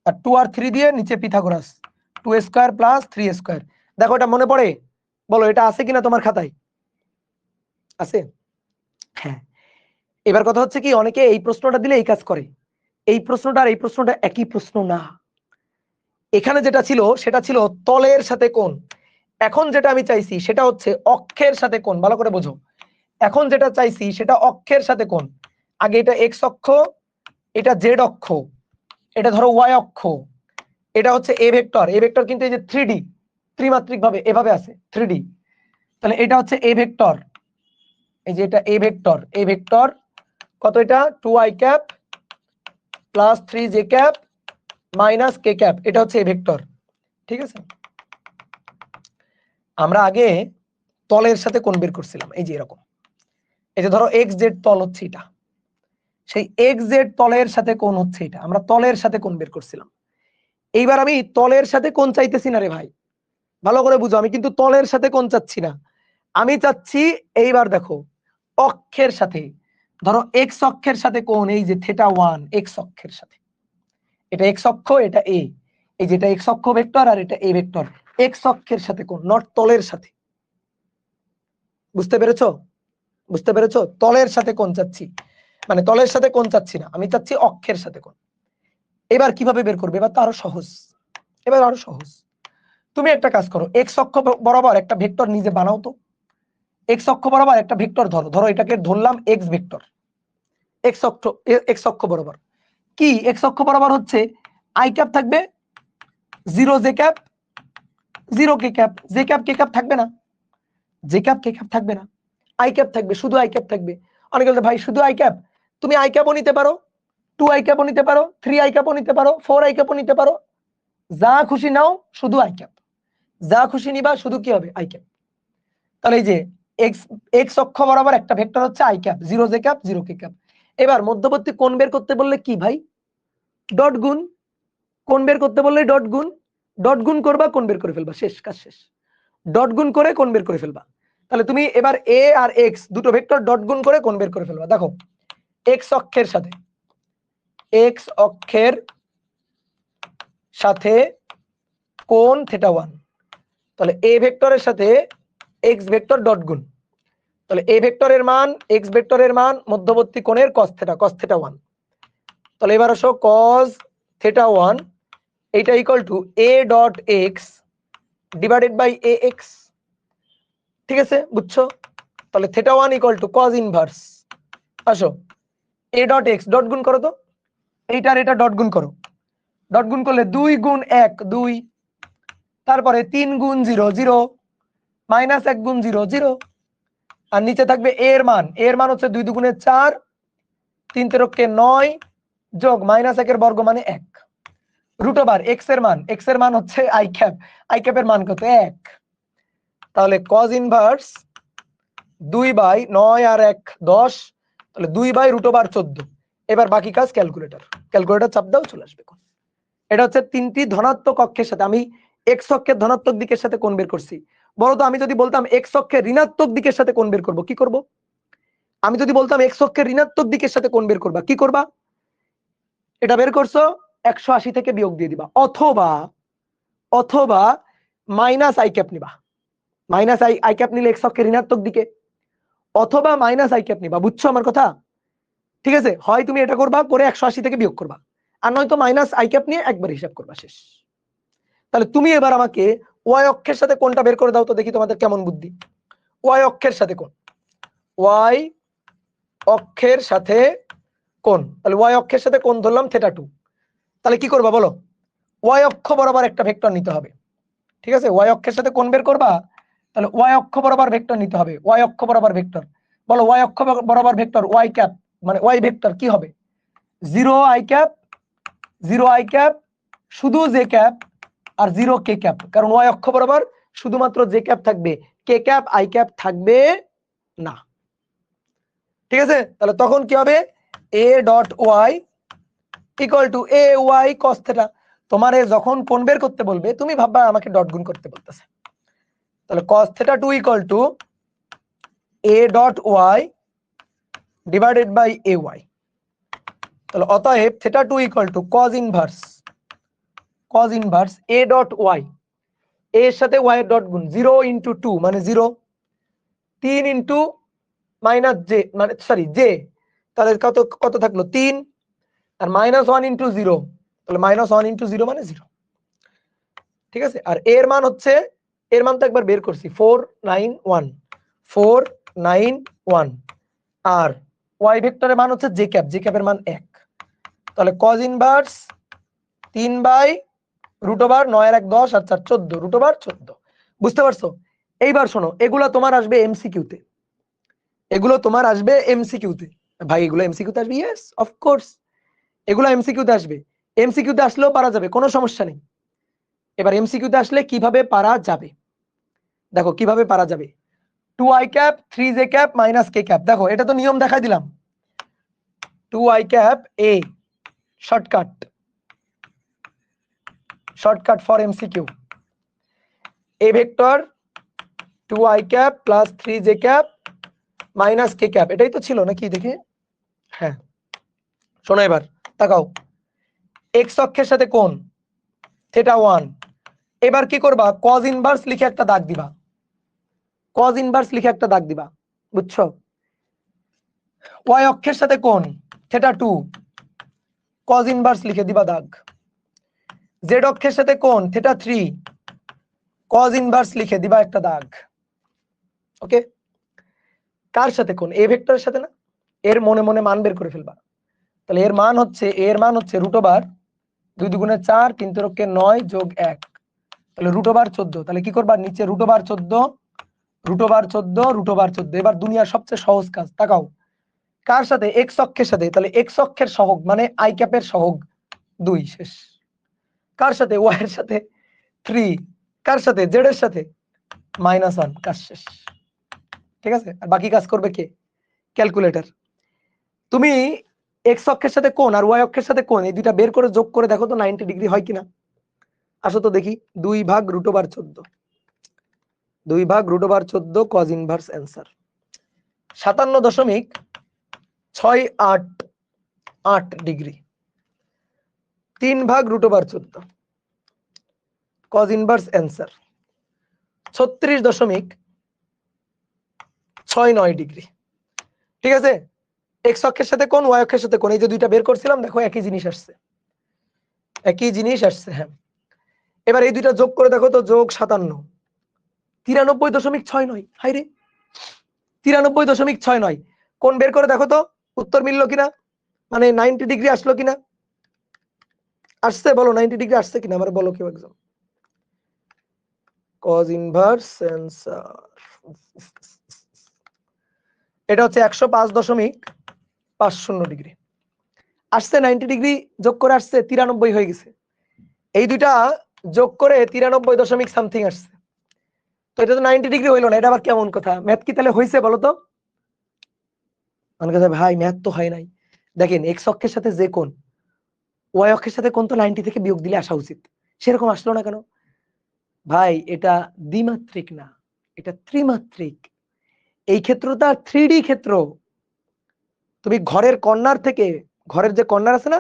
আর 2 আর 3 দিয়ে নিচে পিথাগোরাস 2 স্কয়ার প্লাস 3 স্কয়ার। দেখো এটা মনে পড়ে? বলো এটা আছে কিনা তোমার খাতায়? আছে? হ্যাঁ। এবার কথা হচ্ছে কি, অনেকে এই প্রশ্নটা দিলে এই কাজ করে। এই প্রশ্নটা আর এই প্রশ্নটা একই প্রশ্ন না। এখানে যেটা ছিল সেটা ছিল তলের সাথে কোণ, এখন যেটা আমি চাইছি সেটা হচ্ছে অক্ষের সাথে কোণ। ভালো করে বোঝো, এখন যেটা চাইছি সেটা অক্ষের সাথে কোণ। আগে এটা এক্স অক্ষ, এটা জেড অক্ষ, এটা ধরো ওয়াই অক্ষ, এটা হচ্ছে এ ভেক্টর কিন্তু এই যে 3D ত্রিমাত্রিক ভাবে এভাবে আছে 3D। তাহলে এটা হচ্ছে এ ভেক্টর, এই যে এটা এ ভেক্টর কত? এটা 2i cap plus 3j cap minus k cap, এটা হচ্ছে এ ভেক্টর। ঠিক আছে, আমরা আগে তলের সাথে কোণ বের করছিলাম, এই যে এরকম। এই যে ধরো এক্স জেড তল হচ্ছে এটা, সেই এক্স জেড তলের সাথে কোণ হচ্ছে এটা। আমরা তলের সাথে কোণ বের করছিলাম। এইবার আমি তলের সাথে কোণ চাইতেছি না রে ভাই, ভালো করে বুঝো, আমি কিন্তু তলের সাথে কোণ চাচ্ছি না, আমি চাচ্ছি এইবার দেখো অক্ষের সাথে, ধরো এক্স অক্ষের সাথে কোণ, এই যে θ1 এক্স অক্ষের সাথে, এটা এক্স অক্ষ, এটা এ, এই যেটা এক্স অক্ষ ভেক্টর আর এটা এ ভেক্টর, এক্স অক্ষের সাথে কোণ, নট তলের সাথে। বুঝতে পেরেছো? বুঝতে পেরেছো? তলের সাথে কোণ চাচ্ছি, মানে তলের সাথে কোণ চাচ্ছি না, আমি চাচ্ছি অক্ষের সাথে কোণ। এবার কিভাবে বের করবে? এবার তো আরো সহজ, এবার আরো সহজ। তুমি একটা কাজ করো, এক্স অক্ষ বরাবর একটা ভেক্টর নিজে বানাও তো। এক্স অক্ষ বরাবর একটা ভেক্টর ধরো, ধরো এটাকে ধরলাম এক্স ভেক্টর, এক্স অক্ষ বরাবর কি, এক্স অক্ষ বরাবর হচ্ছে আই ক্যাপ থাকবে, 0 জে ক্যাপ, 0 কে cap, j cap k cap থাকবে না, জে ক্যাপ কে ক্যাপ থাকবে না, আই ক্যাপ থাকবে, শুধু আই ক্যাপ থাকবে। অনেকে বলতে ভাই শুধু আই ক্যাপ, তুমি আই ক্যাপও নিতে পারো, 2 আই ক্যাপও নিতে পারো, 3 আই ক্যাপও নিতে পারো, 4 আই ক্যাপও নিতে পারো, যা খুশি নাও, শুধু আই ক্যাপ, যা খুশি নিবা শুধু কি হবে, আই ক্যাপ। তাহলে এই যে এক্স এক্স অক্ষ বরাবর একটা ভেক্টর হচ্ছে I cap, 0 J cap, 0 K cap. এবার মধ্যবর্তী কোণ বের করতে বললে কি ভাই, ডট গুণ, কোণ বের করতে বললে ডট গুণ, ডট গুণ করবা কোণ বের করে ফেলবা, শেষ, কাজ শেষ। ডট গুণ করে কোণ বের করে ফেলবা। তাহলে তুমি এবার এ আর এক্স দুটো ভেক্টর ডট গুণ করে কোণ বের করে ফেলবা। দেখো এক্স অক্ষের সাথে, এক্স অক্ষের সাথে কোণ θ1, তাহলে এ ভেক্টরের সাথে এক্স ভেক্টর ডট গুণ, তাহলে এ ভেক্টরের মান এক্স ভেক্টরের মান মধ্যবর্তী কোণের cos θ1। তাহলে এবার আসো cos θ1, এইটা equal to a dot X divided by A X. ঠিক আছে, বুঝছো? তাহলে θ1 ইকুয়াল টু cos ইনভার্স, আসো a ডট এক্স ডট গুণ করো তো, এইটার এটা ডট গুণ করো, ডট গুণ করলে 2 গুণ 1 2, তারপরে 3 গুণ 0 0, মাইনাস 1 গুণ 0 0, আর নিচে থাকবে এর মান, এর মান হচ্ছে 2 দুগুণে 4, 3 তেরোকে 9, যোগ মাইনাস 1 এর বর্গ মানে 1, রুট ওভার এক্স এর মান হচ্ছে আই ক্যাপ এর মান কত, 1। তাহলে cos ইনভার্স 2/9 আর 1 10, তাহলে 2/√14। এবার বাকি কাজ ক্যালকুলেটর চাপ দাও, চলে আসবে কোণ। এটা হচ্ছে তিনটি ধনাত্মক অক্ষের সাথে, আমি এক্স অক্ষের ধনাত্মক দিকের সাথে কোণ বের করছি। বলো তো আমি যদি বলতাম এক্স অক্ষের ঋণাত্মক দিকের সাথে কোণ বের করব, কি করব? আমি যদি বলতাম এক্স অক্ষের ঋণাত্মক দিকের সাথে কোণ বের করবা, কি করবা? এটা বের করছো 180 থেকে বিয়োগ দিয়ে দিবা, অথবা অথবা মাইনাস আই ক্যাপ নিবা, মাইনাস আই ক্যাপ নিলে এক্স অক্ষের ঋণাত্মক দিকে, অথবা মাইনাস আই ক্যাপ নিবা। বুঝছো আমার কথা? ঠিক আছে, হয় তুমি এটা করবা, করে 180 থেকে বিয়োগ করবা, আর নয়তো মাইনাস আই ক্যাপ নিয়ে একবার হিসাব করবা, শেষ। তাহলে তুমি এবার আমাকে ওয়াই অক্ষের সাথে কোণটা বের করে দাও তো, দেখি তোমাদের কেমন বুদ্ধি। ওয়াই অক্ষের সাথে কোণ, ওয়াই অক্ষের সাথে কোণ, তাহলে ওয়াই অক্ষের সাথে কোণ ধরলাম θ2। তাহলে কি করবা বলো, ওয়াই অক্ষ বরাবর একটা ভেক্টর নিতে হবে। ঠিক আছে, ওয়াই অক্ষের সাথে কোণ বের করবা, তাহলে ওয়াই অক্ষ বরাবর ভেক্টর নিতে হবে, ওয়াই অক্ষ বরাবর ভেক্টর। বলো ওয়াই অক্ষ বরাবর ভেক্টর ওয়াই ক্যাপ, মানে ওয়াই ভেক্টর কি হবে, 0 আই ক্যাপ, 0 আই ক্যাপ, শুধু জে ক্যাপ, আর 0 কে ক্যাপ, কারণ ওয়াই অক্ষ বরাবর শুধুমাত্র জে ক্যাপ থাকবে, কে ক্যাপ আই ক্যাপ থাকবে না। ঠিক আছে, তাহলে তখন কি হবে, a dot Y equal to A Y cos θ। তোমারে যখন কোণ বের করতে বলবে তুমি ভাববা আমাকে ডট গুণ করতে বলতেছে, তাহলে cos θ2 equal to a dot Y divided by A Y. তাহলে অতএব θ2 equal to cos inverse a dot Y, এর সাথে y এর ডট গুণ, 0 ইন্টু 2 মানে 0, 3 ইন্টু মাইনাস জে মানে সরি জে, তাহলে কত কত থাকলো 3, আর মাইনাস 1 ইন্টু 0, তাহলে মাইনাস 1 ইন্টু 0 মানে 0। ঠিক আছে, আর এর মান হচ্ছে, এর মান তো একবার বের করছি 491, আর ওয়াই ভেক্টরের মান হচ্ছে জে ক্যাপের মান 1। তাহলে cos ইনভার্স 3/√9 আর 1 10 আর 4 14, √14। বুঝতে পারছো? এইবার শোনো, এগুলা তোমার আসবে এমসিকিউতে, এগুলো তোমার আসবে এমসিকিউতে। ভাই এগুলো এমসিকিউতে আসবে, ইয়েস অফকোর্স এগুলো এমসিকিউতে আসবে, এমসিকিউতে আসলেও পারা যাবে, কোনো সমস্যা নেই। এবার এমসিকিউতে আসলে কিভাবে পারা যাবে, দেখো কিভাবে পারা যাবে। 2 I cap 3 J cap minus k cap, দেখো এটা তো নিয়ম দেখাই দিলাম। 2 I cap A shortcut, shortcut for MCQ, A vector 2i cap plus 3j cap minus k cap, এটাই তো ছিল নাকি দেখি। হ্যাঁ শোনো এবার তাকাও, এক্স অক্ষের সাথে কোণ থিটা 1, এবার কি করবা, কজ ইনভার্স লিখে একটা দাগ দিবা, কজ ইনভার্স লিখে একটা দাগ দিবা, বুঝছো। ওয়াই অক্ষের সাথে কোণ থিটা 2, কজ ইনভার্স লিখে দিবা দাগ। জেড অক্ষের সাথে কোণ থিটা 3, কজ ইনভার্স লিখে দিবা একটা দাগ। ওকে, কার সাথে কোণ, এ ভেক্টরের সাথে না, এর মনে মনে মান বের করে ফেলবা। তাহলে এর মান হচ্ছে রুট ওভার 2 দুগুণে 4 3 তেরোকে 9 যোগ 1, তাহলে রুট ওভার 14। তাহলে কি করবা, নিচে root over 14 root over 14 root over 14। এবার দুনিয়ার সবচেয়ে সহজ কাজ, তাকাও কার সাথে, এক্স অক্ষের সাথে, তাহলে এক্স অক্ষের সহগ মানে আই ক্যাপের সহগ 2, শেষ। কার সাথে, ওয়াই এর সাথে 3, কার সাথে, জেড এর সাথে -1, কাজ শেষ। ঠিক আছে, আর বাকি কাজ করবে কে, ক্যালকুলেটর। তুমি এক্স অক্ষের সাথে কোণ আর ওয়াই অক্ষের সাথে কোণ এই দুইটা বের করে যোগ করে দেখো তো 90 ডিগ্রি হয় কিনা। আসো তো দেখি, 2 ভাগ রুট ওভার 14, 2 ভাগ root over 14 cos inverse answer 57.688 degree. 3 ভাগ root over 14 cos inverse answer 36.69 degree. ঠিক আছে, এক্স অক্ষের সাথে কোণ ওয়াই অক্ষের সাথে কোণ এই যে দুইটা বের করছিলাম, দেখো একই জিনিস আসছে, একই জিনিস আসছে। হ্যাঁ, এবার এই দুইটা যোগ করে দেখো তো, যোগ 57 93.69। হাই রে, 93.69 কোণ বের করে দেখো তো উত্তর মিললো কিনা, মানে 90 ডিগ্রি আসলো কিনা। আসছে, বলো 90 ডিগ্রি আসছে কিনা, আমার বলো কেউ একজন। কজ ইনভার্স অ্যান্সার এটা হচ্ছে 105.50 ডিগ্রি আসছে। 90 ডিগ্রি যোগ করে আসছে 93 হয়ে গেছে, এই দুইটা যোগ করে 93 দশমিক সামথিং আসছে। তো এটা তো 90 ডিগ্রি হইলো না, এটা আবার কেমন কথা, ম্যাথ কি তাহলে হয়েছে বলো তো। ভাই ম্যাথ তো হয় নাই। দেখেন এক্স অক্ষের সাথে যে কোণ, ওয়াই অক্ষের সাথে কোণ তো 90 থেকে বিয়োগ দিলে আসা উচিত, সেরকম আসলো না কেন ভাই। এটা দ্বিমাত্রিক না, এটা ত্রিমাত্রিক। এই ক্ষেত্রটা 3D ক্ষেত্র। তুমি ঘরের কর্নার থেকে, ঘরের যে কর্নার আছে না,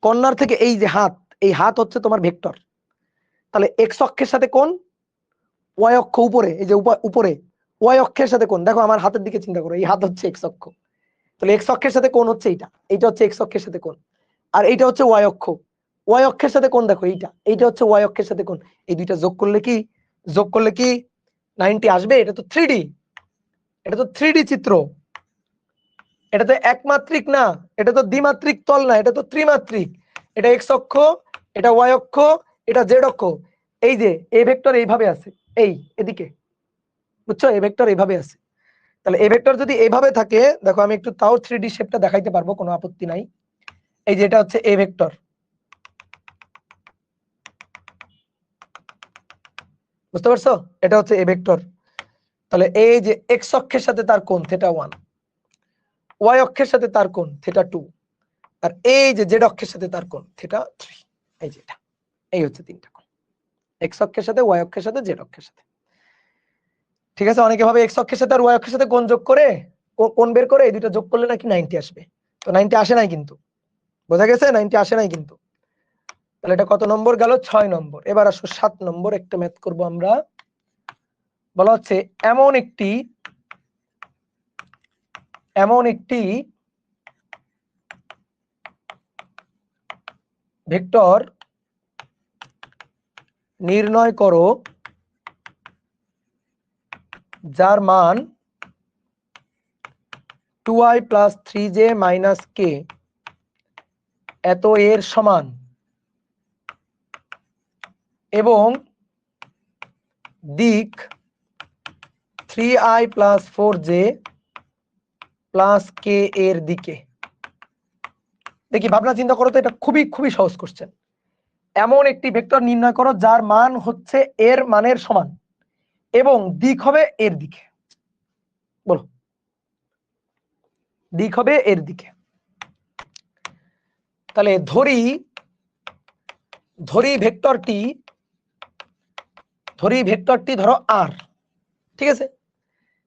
কর্নার থেকে এই যে হাত, এই হাত হচ্ছে তোমার ভেক্টর। তাহলে এক্স অক্ষের সাথে কোণ, ওয়াই অক্ষ উপরে, এই যে উপরে ওয়াই অক্ষের সাথে কোণ, দেখো আমার হাতের দিকে চিন্তা করো, এই হাত হচ্ছে এক্স অক্ষ, তাহলে এক্স অক্ষের সাথে কোণ হচ্ছে এইটা, এইটা হচ্ছে এক্স অক্ষের সাথে কোণ, আর এইটা হচ্ছে ওয়াই অক্ষ। ওয়াই অক্ষের সাথে কোণ দেখো এইটা, এইটা হচ্ছে ওয়াই অক্ষের সাথে কোণ। এই দুইটা যোগ করলে কি, যোগ করলে কি 90 আসবে? এটা তো 3D, এটা তো 3D চিত্র, এটা তো একমাত্রিক না, এটা তো দ্বিমাত্রিক তল না, এটা তো ত্রিমাত্রিক। এটা এক্স অক্ষ, এটা ওয়াই অক্ষ, এটা জেড অক্ষ। এই যে এ ভেক্টর এইভাবে আছে, এই এদিকে, বুঝছো, এ ভেক্টর এইভাবে আছে। তাহলে এ ভেক্টর যদি এইভাবে থাকে, দেখো আমি একটু তাও 3D শেপটা দেখাইতে পারবো, কোনো আপত্তি নাই। এই যে এটা হচ্ছে এ ভেক্টর, বুঝতে পারছো, এটা হচ্ছে এ ভেক্টর। তাহলে এই যে এক্স অক্ষের সাথে তার কোণ থিটা 1, ওয়াই অক্ষের সাথে তার কোণ থিটা 2, আর এই যে জেড অক্ষের সাথে তার কোণ থিটা 3। এই যে এটা, এই হচ্ছে তিনটা কোণ, এক্স অক্ষের সাথে, ওয়াই অক্ষের সাথে, জেড অক্ষের সাথে। ঠিক আছে, অনেকে ভাবে এক্স অক্ষের সাথে আর ওয়াই অক্ষের সাথে কোণ যোগ করে, কোণ বের করে এই দুটো যোগ করলে নাকি 90 আসবে। তো 90 আসে নাই কিন্তু, বোঝা গেছে, 90 আসে নাই কিন্তু। তাহলে এটা কত নম্বর গেল, 6 নম্বর। এবার আসো 7 নম্বর, একটা ম্যাথ করব আমরা। বলা হচ্ছে এমন একটি ভেক্টর নির্ণয় করো যার মান 2i + 3j - k এত এর সমান এবং দিক 3i + 4j + k এর দিকে। দেখি ভাবনা চিন্তা করো তো, এটা খুবই খুবই সহজ কোশ্চেন। এমন একটি ভেক্টর নির্ণয় করো যার মান হচ্ছে এর মানের সমান এবং দিক হবে এর দিকে। বলো, দিক হবে এর দিকে। তাহলে ধরি ধরি ভেক্টরটি ধরো আর, ঠিক আছে?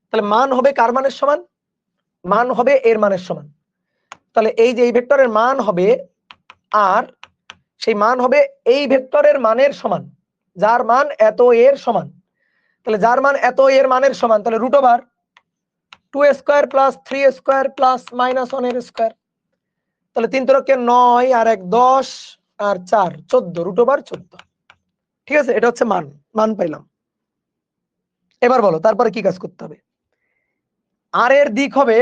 তাহলে মান হবে কার মানের সমান? মান হবে এর মানের সমান। তাহলে এই যে এই ভেক্টরের মান হবে আর, সেই মান হবে এই ভেক্টরের মানের সমান, যার মান এত এর সমান। তাহলে যার মান এত এর মানের সমান, তাহলে root over 2 square plus 3 square plus -1 এর স্কয়ার। তাহলে 3 3 9 আর 1 10 আর 4 14, রুট ওভার 14। ঠিক আছে, এটা হচ্ছে মান পাইলাম। এবার বলো তারপরে কি কাজ করতে হবে? আর এর দিক হবে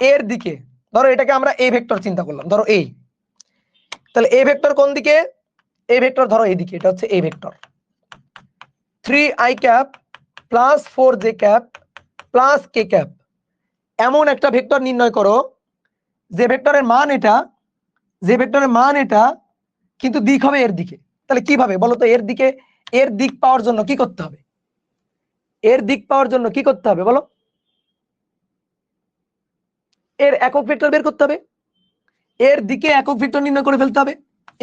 এর দিকে। ধরো এটাকে আমরা এ ভেক্টর চিন্তা করলাম, ধরো এই, তাহলে এ ভেক্টর কোন দিকে? এ ভেক্টর ধরো এইদিকে, এটা হচ্ছে এ vector. 3i cap plus 4j cap plus k cap, এমন একটা ভেক্টর নির্ণয় করো যে ভেক্টরের মান এটা কিন্তু দিক হবে এর দিকে। তাহলে কিভাবে বলো তো? এর দিক পাওয়ার জন্য কি করতে হবে? বলো? এর একক ভেক্টর বের করতে হবে, এর দিকে একক ভেক্টর নির্ণয় করে ফেলতে হবে।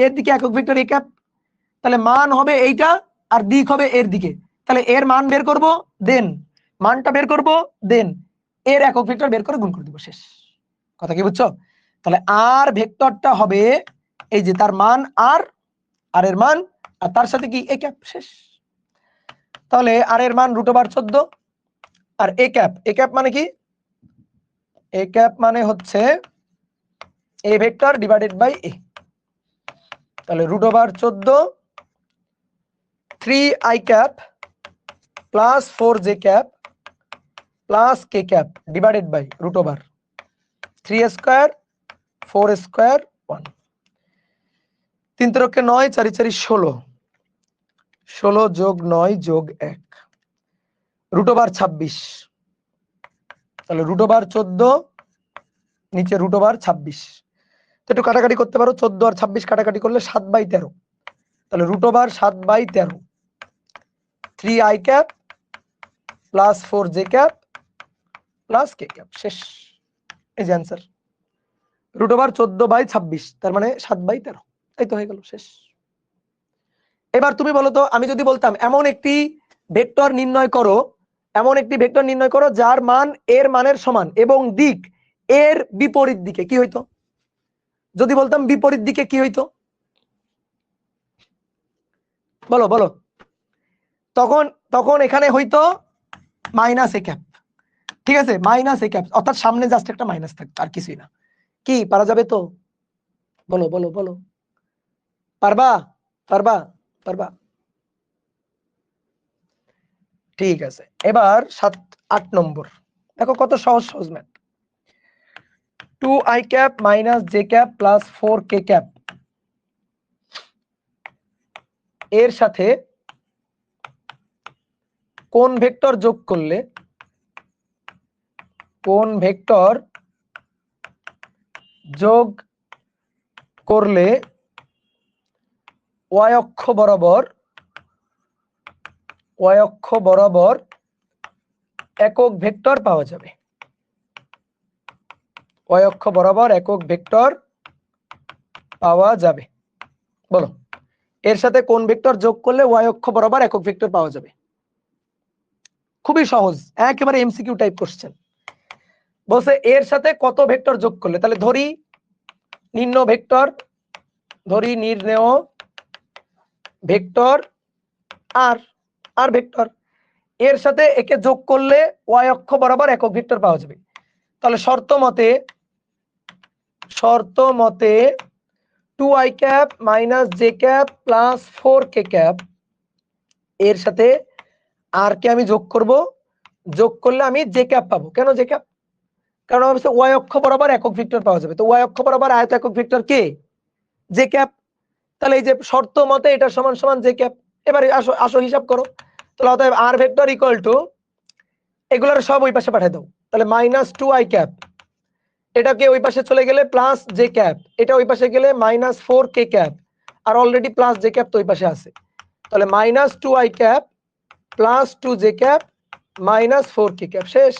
এর দিকে একক ভেক্টর a ক্যাপ, তাহলে মান হবে এইটা আর দিক হবে এর দিকে। তাহলে এর মান বের করব, দেন মানটা বের করব, দেন এর একক ভেক্টর বের করে গুণ করে দেব, শেষ। কথা কি বুঝছো? তাহলে আর ভেক্টরটা হবে এই যে তার মান আর এর মান, আর তার সাথে কি a ক্যাপ, শেষ। তাহলে আর এর মান √14 আর a ক্যাপ মানে কি? a ক্যাপ মানে হচ্ছে a vector divided by a। তাহলে √14 3i cap plus 4j cap plus k cap divided by √3 square 4 square 1। 3 3 9 4 4 16, 16 যোগ 9 যোগ 1, √26। তাহলে √14 নিচে √26। তো একটু কাটাকাটি করতে পারো, 14 আর 26 কাটাকাটি করলে 7/13। তাহলে √7/13 3i cap plus 4j cap plus k cap, শেষ। এই যে অ্যান্সার, √14/26, তার মানে 7/13। এই তো হয়ে গেল, শেষ। এবার তুমি বলো তো, আমি যদি বলতাম এমন একটি ভেক্টর নির্ণয় করো যার মান এর মানের সমান এবং দিক এর বিপরীত দিকে, কি হইতো? যদি বলতাম বিপরীত দিকে কি হইতো? বলো? তখন এখানে হইতো -a ক্যাপ, ঠিক আছে? -a ক্যাপ, অর্থাৎ সামনে জাস্ট একটা মাইনাস থাকতো, আর কিছুই না। কি পারা যাবে তো? বলো। পারবা? ঠিক আছে, এবার 7 8 নম্বর দেখো, কত সহজ math. 2i cap -j cap plus 4k cap এর সাথে কোন ভেক্টর যোগ করলে y অক্ষ বরাবর একক ভেক্টর পাওয়া যাবে? y অক্ষ বরাবর একক ভেক্টর পাওয়া যাবে, বলো? এর সাথে কোন ভেক্টর যোগ করলে y অক্ষ বরাবর একক ভেক্টর পাওয়া যাবে? খুবই সহজ, একেবারে এমসিকিউ টাইপ কোশ্চেন। বলছে এর সাথে কত ভেক্টর যোগ করলে, তাহলে ধরি নির্ণেয় ভেক্টর আর ভেক্টর, এর সাথে একে যোগ করলে y অক্ষ বরাবর একক ভেক্টর পাওয়া যাবে। তাহলে শর্ত মতে 2i cap -j cap plus 4k cap এর সাথে আর কে আমি যোগ করলে আমি j ক্যাপ পাবো। কেন j ক্যাপ? কারণ অবশ্যই y অক্ষ বরাবর একক ভেক্টর পাওয়া যাবে, তো y অক্ষ বরাবর আয়ত একক ভেক্টর কে? j cap. তাহলে এই যে শর্ত মতে এটা সমান সমান j ক্যাপ। এবারে আসো হিসাব করো। তাহলে অতএব r ভেক্টর ইকুয়াল টু, এগুলোর সব ওই পাশে পাঠিয়ে দাও। তাহলে -2i ক্যাপ, এটাকে ওই পাশে চলে গেলে প্লাস j ক্যাপ, এটা ওই পাশে গেলে -4k ক্যাপ, আর অলরেডি প্লাস j ক্যাপ তো ওই পাশে আছে। তাহলে -2i cap plus 2j cap -4k cap, শেষ।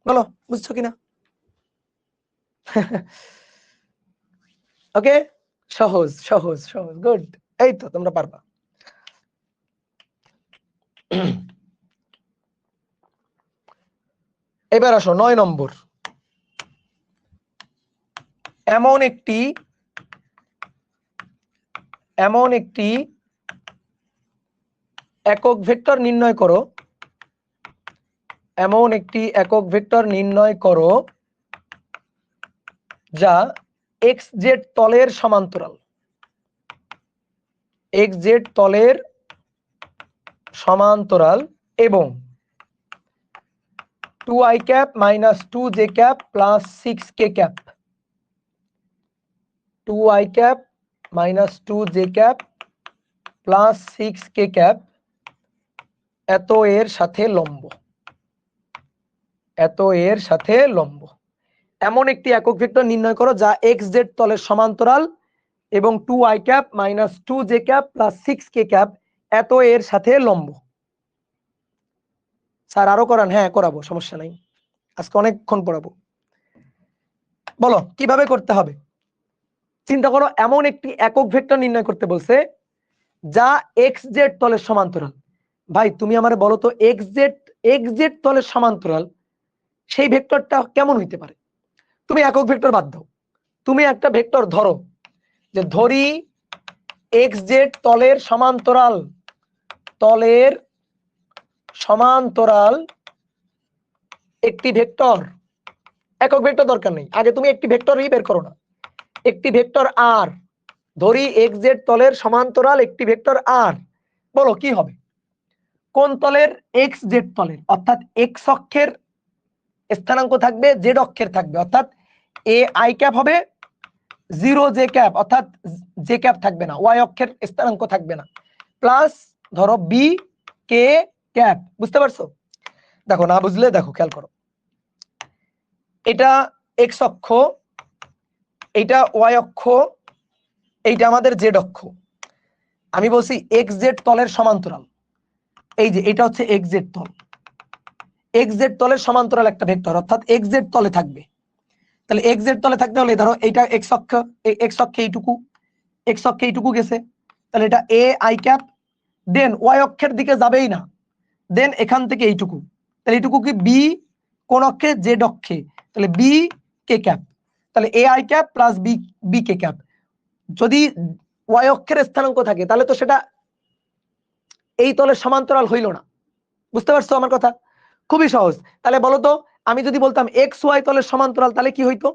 বলো বুঝছো কিনা? ওকে, সহজ সহজ সহজ, গুড। এই তো তোমরা পারবা। এবার আসো 9 নম্বর। এমন একটি একক ভেক্টর নির্ণয় করো, এমন একটি একক ভেক্টর নির্ণয় করো যা xz তলের সমান্তরাল, xz তলের সমান্তরাল এবং 2i cap minus 2j cap plus 6k cap, 2i cap minus 2j cap plus 6k cap এত এর সাথে লম্ব, এত এর সাথে লম্ব। এমন একটি একক ভেক্টর নির্ণয় করো যা xz তলের সমান্তরাল এবং 2i cap minus 2j cap plus 6k cap এত এর সাথে লম্ব। স্যার আরো করান? হ্যাঁ করাবো, সমস্যা নাই, আজকে অনেকক্ষণ পড়াবো। বলো কিভাবে করতে হবে। চিন্তা করো, এমন একটি একক ভেক্টর নির্ণয় করতে বলছে যা xz তলের সমান্তরাল। ভাই তুমি আমারে বলো তো xz তলের সমান্তরাল সেই ভেক্টরটা কেমন হইতে পারে? তুমি একক ভেক্টর বাদ দাও, তুমি একটা ভেক্টর ধরো, যে ধরি xz তলের সমান্তরাল, তলের সমান্তরাল একটি ভেক্টর, একক ভেক্টর দরকার নেই, আগে তুমি একটি ভেক্টরই বের করো না, একটি ভেক্টর আর ধরি xz তলের সমান্তরাল একটি ভেক্টর আর। বলো কি হবে? কোন তলের? xz তলের, অর্থাৎ x অক্ষের স্থানাঙ্ক থাকবে, z অক্ষের থাকবে, অর্থাৎ a i ক্যাপ হবে 0j ক্যাপ, অর্থাৎ j ক্যাপ থাকবে না, y অক্ষের স্থানাঙ্ক থাকবে না, প্লাস ধরো b k ক্যাপ। বুঝতে পারছো? দেখো না বুঝলে দেখো, খেয়াল করো, এটা x অক্ষ, এইটা y অক্ষ, এইটা আমাদের z অক্ষ। আমি বলছি xz তলের সমান্তরাল, এই যে এটা হচ্ছে xz তল, xz তলের সমান্তরাল একটা ভেক্টর, অর্থাৎ xz তলে থাকবে। তাহলে xz তলে থাকতে হলে ধরো এইটা x অক্ষে এইটুকু, x অক্ষে এইটুকু গেছে, তাহলে এটা a i cap, then y অক্ষের দিকে যাবেই না, দেন এখান থেকে এইটুকু, তাহলে এইটুকু কি b কোন অক্ষে? z অক্ষে, তাহলে b k ক্যাপ, তাহলে a i cap plus b k cap. যদি y অক্ষের স্থানাঙ্ক থাকে তাহলে তো সেটা এই তলের সমান্তরাল হইল না। বুঝতে পারছো আমার কথা? খুবই সহজ। তাহলে বলো তো, আমি যদি বলতাম xy তলের সমান্তরাল তাহলে কি হইতো?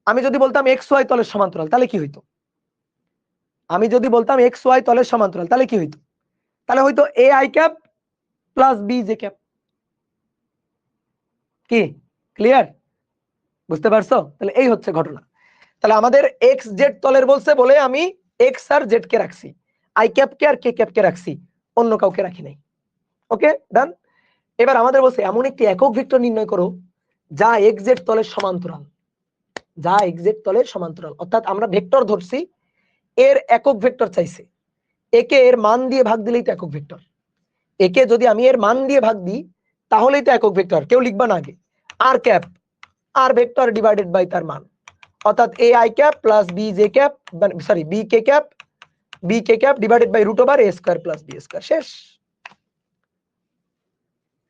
আমি যদি বলতাম xy তলের সমান্তরাল তাহলে কি হইতো? আমি যদি বলতাম xy তলের সমান্তরাল তাহলে কি হইতো? তাহলে হইতো a i cap plus b j cap. কি ক্লিয়ার? বুঝতে পারছো? তাহলে এই হচ্ছে ঘটনা। তাহলে আমাদের xz তলের বলছে বলে আমি x আর z কে রাখছি, i ক্যাপ কে আর k ক্যাপ কে রাখছি, অন্য কাউকে রাখি নাই। ওকে ডান। এবার আমাদের বলছে এমন একটি একক ভেক্টর নির্ণয় করো যা xz তলের সমান্তরাল, যা xz তলের সমান্তরাল, অর্থাৎ আমরা ভেক্টর ধরছি, এর একক ভেক্টর চাইছে, একে এর মান দিয়ে ভাগ দিলেই তো একক ভেক্টর। একে যদি আমি এর মান দিয়ে ভাগ দিই তাহলেই তো একক ভেক্টর। কেউ লিখবা না আগে আর ক্যাপ, আর ভেক্টর ডিভাইডেড বাই তার মান, অর্থাৎ a i cap plus b j cap, sorry b k cap, b k cap divided by root over a square plus b square. শেষ।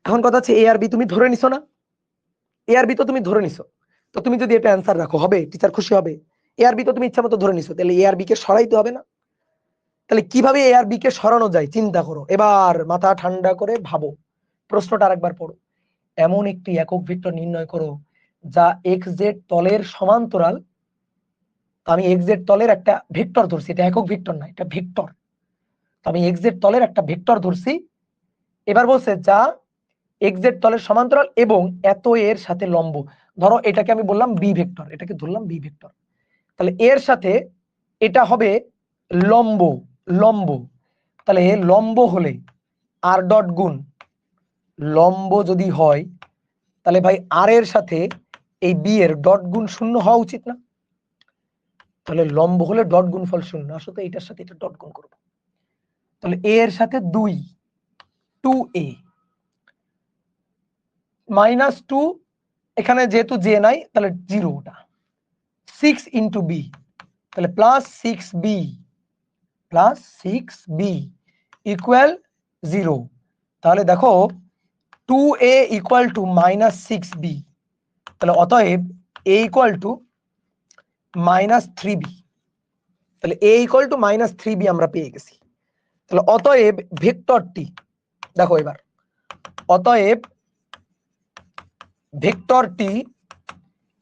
এখন কথা হচ্ছে a আর b তুমি ধরে নিছো না, a আর b তো তুমি ধরে নিছো, তো তুমি যদি এটা অ্যান্সার রাখো হবে, টিচার খুশি হবে। a আর b তো তুমি ইচ্ছা মতো ধরে নিছো, তাহলে a আর b কে সরাইতে হবে না? তাহলে কিভাবে a আর b কে সরানো যায় চিন্তা করো, এবার মাথা ঠান্ডা করে ভাবো, প্রশ্নটা আরেকবার পড়ো। এমন একটি একক ভেক্টর নির্ণয় করো যা xz তলের সমান্তরাল, আমি xz তলের একটা ভেক্টর ধরছি, এটা একক ভেক্টর না, এটা ভেক্টর, তো আমি xz তলের একটা ভেক্টর ধরছি। এবার বলছে যা xz তলের সমান্তরাল এবং এত এর সাথে লম্ব। ধরো এটাকে আমি বললাম বি ভেক্টর, এটাকে ধরলাম বি ভেক্টর, তাহলে এর সাথে এটা হবে লম্ব, লম্ব, তাহলে লম্ব হলে আর ডট গুণ, লম্ব যদি হয় তাহলে ভাই আর এর সাথে এই বি এর ডট গুণ শূন্য হওয়া উচিত না? তাহলে লম্ব হলে ডট গুণফল শূন্য, আসলে এটার সাথে এটা ডট গুণ করব, তাহলে a এর সাথে 2a মাইনাস 2, এখানে যেহেতু জে নাই তাহলে 0, ওটা 6 ইন্টু বি, তাহলে প্লাস সিক্স বি ইকুয়াল 0। তাহলে দেখো 2a equal to minus six B, তাহলে অতএব a equal to minus three B. তাহলে a equal to minus three B আমরা পেয়ে গেছি। তাহলে অতএব ভেক্টরটি, দেখো এবার, অতএব ভেক্টরটি,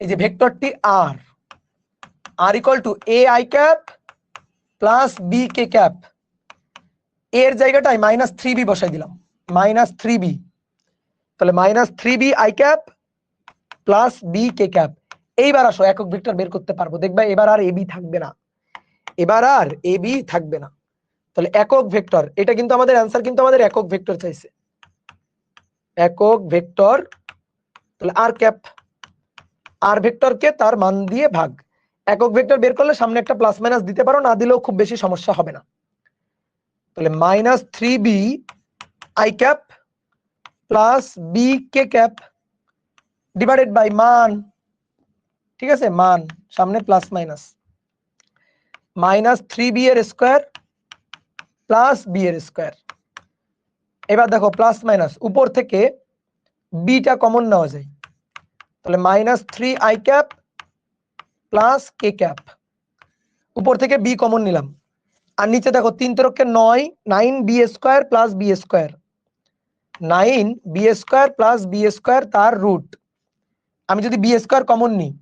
এই যে ভেক্টরটি আর equal to a I cap plus B K cap, এর জায়গাটায় মাইনাস থ্রি বি বসাই দিলাম, মাইনাস থ্রি বি। তাহলে minus three B I cap plus B K cap. এইবার আসো একক ভেক্টর বের করতে পারবো, দেখবা এবার আর এবি থাকবে না, এবার আর এবি থাকবে না। তাহলে একক ভেক্টর, এটা কিন্তু আমাদের অ্যান্সার কিন্তু আমাদের একক ভেক্টর চাইছে, একক ভেক্টর। তাহলে আর ক্যাপ, আর ভেক্টরকে তার মান দিয়ে ভাগ। একক ভেক্টর বের করলে সামনে একটা প্লাস মাইনাস দিতে পারো, না দিলেও খুব বেশি সমস্যা হবে না। তাহলে minus three B I cap plus B K cap divided by মান, ঠিক আছে, মান সামনে plus minus, minus three B এর স্কোয়ার প্লাস বি এর স্কোয়ার। এবার দেখো প্লাস মাইনাস উপর থেকে বিটা কমন নেওয়া যায়, তাহলে minus three I cap plus K cap, উপর থেকে বি কমন নিলাম। আর নিচে দেখো তিন তরককে নয়, nine B square plus B square, nine B square plus B square তার রুট। আমি যদি বি স্কোয়ার কমন নিই,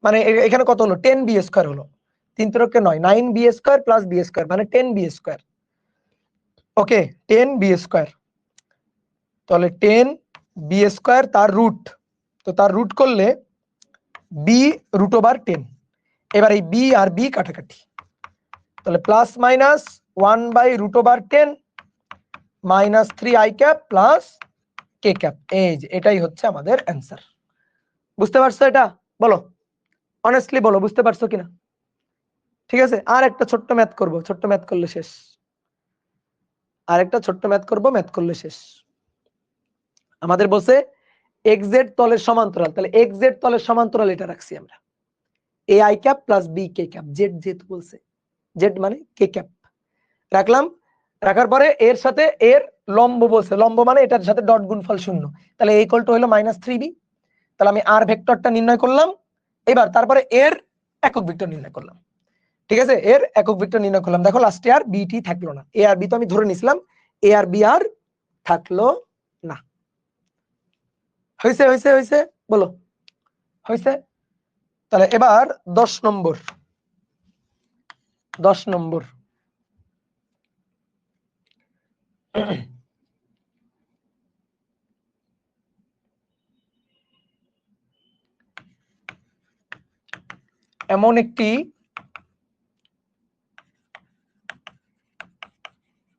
মানে এখানে কত হলো, টেন বি স্কোয়ার হলো, তিন তরককে নয়, nine B square plus B square মানে ten B square. Okay, ten B square, তাহলে টেন বি স্কোয়ার তার রুট, তো তার রুট করলে বি রুট ওভার টেন। এবার এই বি আর বি কাটাকাটি, তাহলে plus minus one by root over ten minus three I cap plus K cap. এই যে এটাই হচ্ছে আমাদের অ্যান্সার। বুঝতে পারছো এটা? বলো অনেস্টলি বলো, বুঝতে পারছো কিনা? ঠিক আছে, আর একটা ছোট্ট ম্যাথ করব, ছোট্ট ম্যাথ করলে শেষ, আর একটা ছোট্ট ম্যাথ করব, ম্যাথ করলে শেষ। আমাদের বলছে এক্স জেড তলের সমান্তরাল, তাহলে এক্স জেড তলের সমান্তরাল এটা রাখছি আমরা, A I cap plus B K cap, Z যেহেতু বলছে, জেড মানে কে ক্যাপ রাখলাম। রাখার পরে এর সাথে এর লম্ব বলছে, লম্ব মানে এটার সাথে ডট গুণফল শূন্য, তাহলে এই ইকুয়াল টু হলো মাইনাস থ্রি বি। তাহলে আমি আর ভেক্টরটা নির্ণয় করলাম, এবার তারপরে এর একক ভেক্টর নির্ণয় করলাম। ঠিক আছে, এর একক ভেক্টর নির্ণয় করলাম, দেখো লাস্টে আর বিটি থাকলো না, এ আর বি তো আমি ধরে নিছিলাম, এ আর বি আর থাকলো না। হয়েছে হয়েছে হয়েছে, বলো হয়েছে? তাহলে এবার 10 নম্বর, 10 নম্বর এমন একটি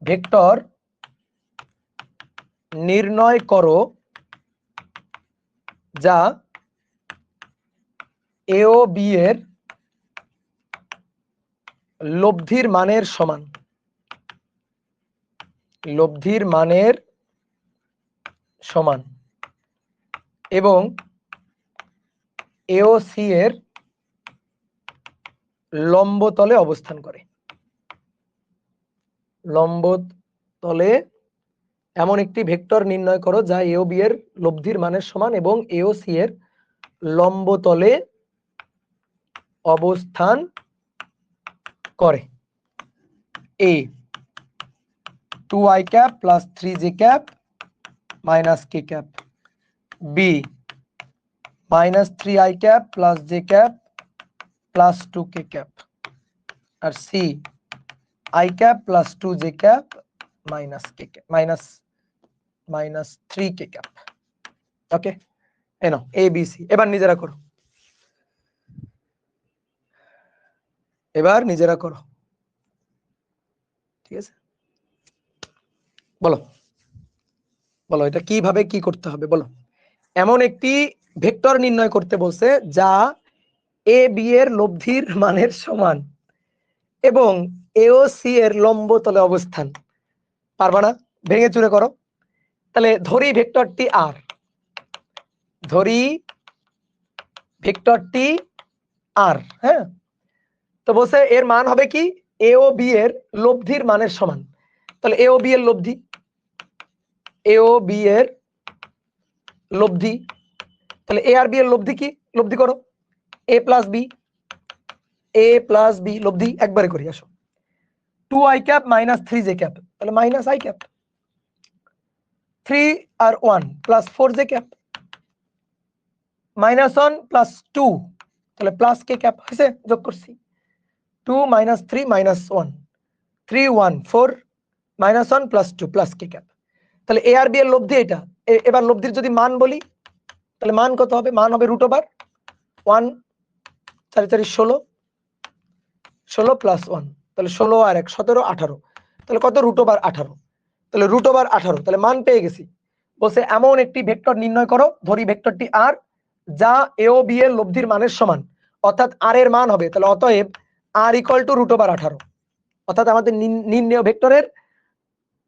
ভেক্টর নির্ণয় করো যা এ ও বি এর লব্ধির মানের সমান, লব্ধির মানের সমান এবং এ ও সি এর লম্ব তলে অবস্থান করে। লম্ব তলে এমন একটি ভেক্টর নির্ণয় করো যা এ ও বি এর লব্ধির মানের সমান এবং এ ও সি এর লম্ব তলে অবস্থান করে। A 2i cap plus 3j cap minus k cap, b minus 3i cap plus j cap plus 2k cap, আর c i cap plus 2j cap minus k cap minus 3k cap. Okay, এই নাও A B C. এবার নিজেরা করো, এবার নিজেরা করো, ঠিক আছে? বলো বলো এটা কিভাবে কি করতে হবে বলো। এমন একটি ভেক্টর নির্ণয় করতে বলছে যা এ বি এর লব্ধির মানের সমান এবং এ ও সি এর লম্ব তলে অবস্থান। পারবা না? ভেঙে চুরে করো। তাহলে ধরি ভেক্টরটি আর, ধরি ভেক্টরটি আর, হ্যাঁ, তো বলছে এর মান হবে কি এ ও বি এর লব্ধির মানের সমান। তাহলে এ ও বি এর লব্ধি, এ ও বি এর লব্ধি, তাহলে এ আর বি এর লব্ধি কি, লব্ধি করো, a plus b, a plus b লব্ধি একবারে করি আসো, 2i cap minus 3j cap, তাহলে মাইনাস i ক্যাপ, 3 আর 1 plus 4j cap, minus 1 plus 2, তাহলে প্লাস কে ক্যাপ হয়েছে, যোগ করছি 2 minus 3 minus 1, 3 1 4 minus 1 plus 2 plus কে ক্যাপ। তাহলে এ আর বি এর লব্ধি এটা। এবার লব্ধির যদি মান বলি তাহলে মান কত হবে, মান হবে রুট ওভার 1 4 4 16, 16 প্লাস 1, তাহলে 16 আর 1 17 18, তাহলে কত রুট ওভার 18, তাহলে রুট ওভার 18, তাহলে মান পেয়ে গেছি। বলছে এমন একটি ভেক্টর নির্ণয় করো, ধরি ভেক্টরটি আর, যা এ ও বি এর লব্ধির মানের সমান, অর্থাৎ আর এর মান হবে, তাহলে অতএব আর ইকুয়াল টু রুট ওভার 18, অর্থাৎ আমাদের নির্ণয় ভেক্টরের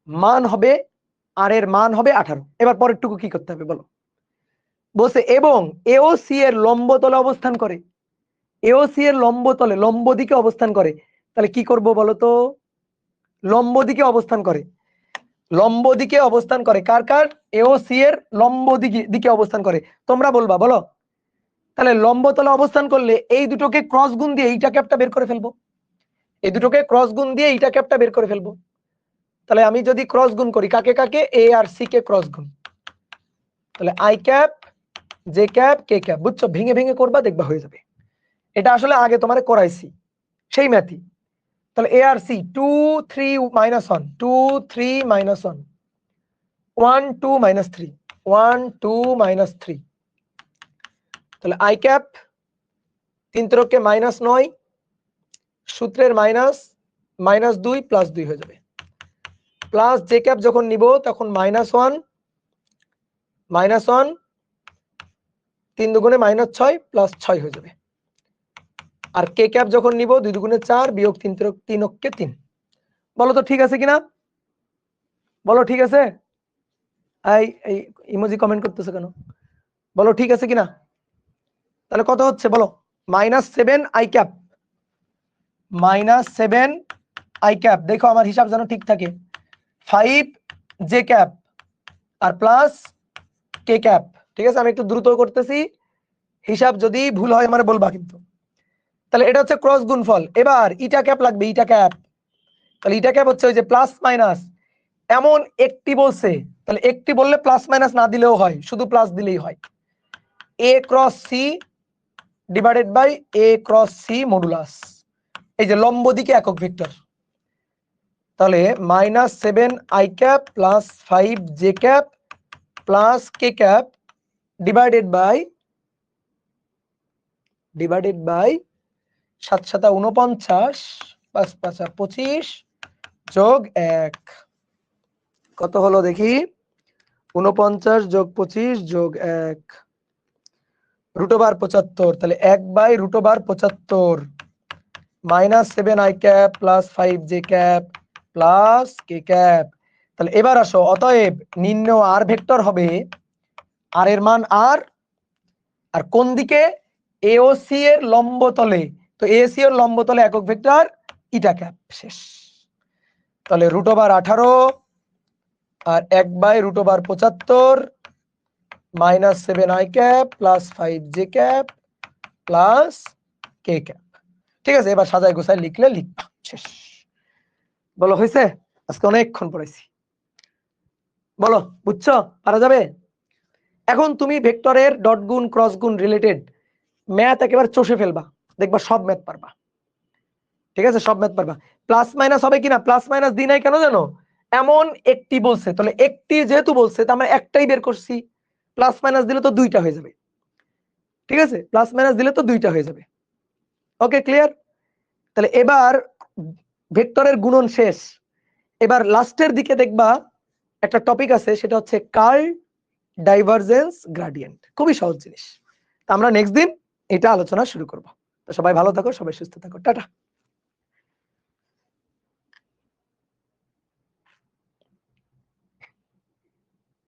মান হবে, আর এর মান হবে 18। এবার পরেরটুকু কি করতে হবে বলো, বলছে এবং এও সি এর লম্ব তলে অবস্থান করে, এও সি এর লম্ব তলে লম্ব দিকে অবস্থান করে, তাহলে কি করব বলো তো, লম্ব দিকে অবস্থান করে, লম্ব দিকে অবস্থান করে, কার কার, এও সি এর লম্ব দিকে অবস্থান করে, তোমরা বলবা বলো। তাহলে লম্ব তলে অবস্থান করলে এই দুটোকে ক্রস গুণ দিয়ে এইটা ক্যাপটা বের করে ফেলবো, এই দুটোকে ক্রস গুণ দিয়ে এইটা ক্যাপটা বের করে ফেলবো। তাহলে আমি যদি ক্রস গুণ করি কাকে কাকে, এ আর সি কে ক্রস গুণ, তাহলে I cap j cap k cap, বুঝছো, ভেঙে ভেঙে করবা দেখবা হয়ে যাবে। এটা আসলে আগে তোমারে করাইছি সেই ম্যাথই। তাহলে এ আর c 2 3 minus 1 2 3 minus 1 1 2 minus 3 1 2 minus 3, তাহলে আই ক্যাপ 3 ত্রকে মাইনাস 9, সূত্রের মাইনাস মাইনাস 2 প্লাস 2 হয়ে যাবে, প্লাস জে ক্যাপ যখন নিব তখন মাইনাস 1 3 দুগুণে মাইনাস 6 প্লাস 6 হয়ে যাবে, আর কে ক্যাপ যখন নিব 2 দুগুণে 4 বিয়োগ 3 অক্ষে 3। বলো তো ঠিক আছে কিনা, বলো ঠিক আছে, এই ইমোজি কমেন্ট করতেছে কেন, বলো ঠিক আছে কিনা। তাহলে কত হচ্ছে বলো, minus 7 i cap, minus 7 i cap, দেখো আমার হিসাব যেন ঠিক থাকে, 5 জে ক্যাপ আর প্লাস কে ক্যাপ। ঠিক আছে, আমি একটু দ্রুত করতেছি, হিসাব যদি ভুল হয় আমার বলবা কিন্তু। তাহলে এটা হচ্ছে ক্রস গুণফল। এবার ইটা ক্যাপ লাগবে, ইটা ক্যাপ, তাহলে ইটা ক্যাপ হচ্ছে ওই যে প্লাস মাইনাস, এমন একটি বলছে, তাহলে একটি বললে প্লাস মাইনাস না দিলেও হয়, শুধু প্লাস দিলেই হয়, a cross c divided by A cross c modulus, এই যে লম্ব দিকে একক ভেক্টর। তাহলে minus 7 i cap plus 5 j cap plus K cap divided by 7 7 49 5 5 25 যোগ 1, কত হলো দেখি, 49 যোগ 25 যোগ 1 রুট ওভার 75, তাহলে 1/√75 minus 7 i cap plus 5 j cap plus K cap. তাহলে এবার আসো, অতএব নির্ণয় আর ভেক্টর হবে, আর এর মান আর কোন দিকে, এওসি এর লম্ব তলে, তো এসি এর লম্ব তলে একক ভেক্টর ইটা ক্যাপ, শেষ। তাহলে √18 আর 1/√75 minus 7 i cap plus 5 j cap plus K cap. ঠিক আছে, এবার সাজায় গোছায় লিখলে লিখবা, শেষ। বলো হয়েছে, আজকে অনেকক্ষণ পড়াইছি, বলো বুঝছো, পারা যাবে। এখন তুমি ভেক্টরের ডট গুণ ক্রস গুণ রিলেটেড ম্যাথ একেবারে চষে ফেলবা, দেখবা সব ম্যাথ পারবা। ঠিক আছে, সব ম্যাথ পারবা। প্লাস মাইনাস হবে কিনা, প্লাস মাইনাস দিই নাই কেন জানো, এমন একটি বলছে, তাহলে একটি যেহেতু বলছে তো আমরা একটাই বের করছি, প্লাস মাইনাস দিলে তো দুইটা হয়ে যাবে। ঠিক আছে, প্লাস মাইনাস দিলে তো দুইটা হয়ে যাবে। ওকে, ক্লিয়ার। তাহলে এবার ভেক্টরের গুণন শেষ, এবার লাস্টের দিকে দেখবা একটা টপিক আছে, সেটা হচ্ছে কার্ল ডাইভারজেন্স গ্রেডিয়েন্ট, খুবই সহজ জিনিস। আমরা নেক্সট দিন এটা আলোচনা শুরু করব। তো সবাই ভালো থাকো, সবাই সুস্থ থাকো, টাটা।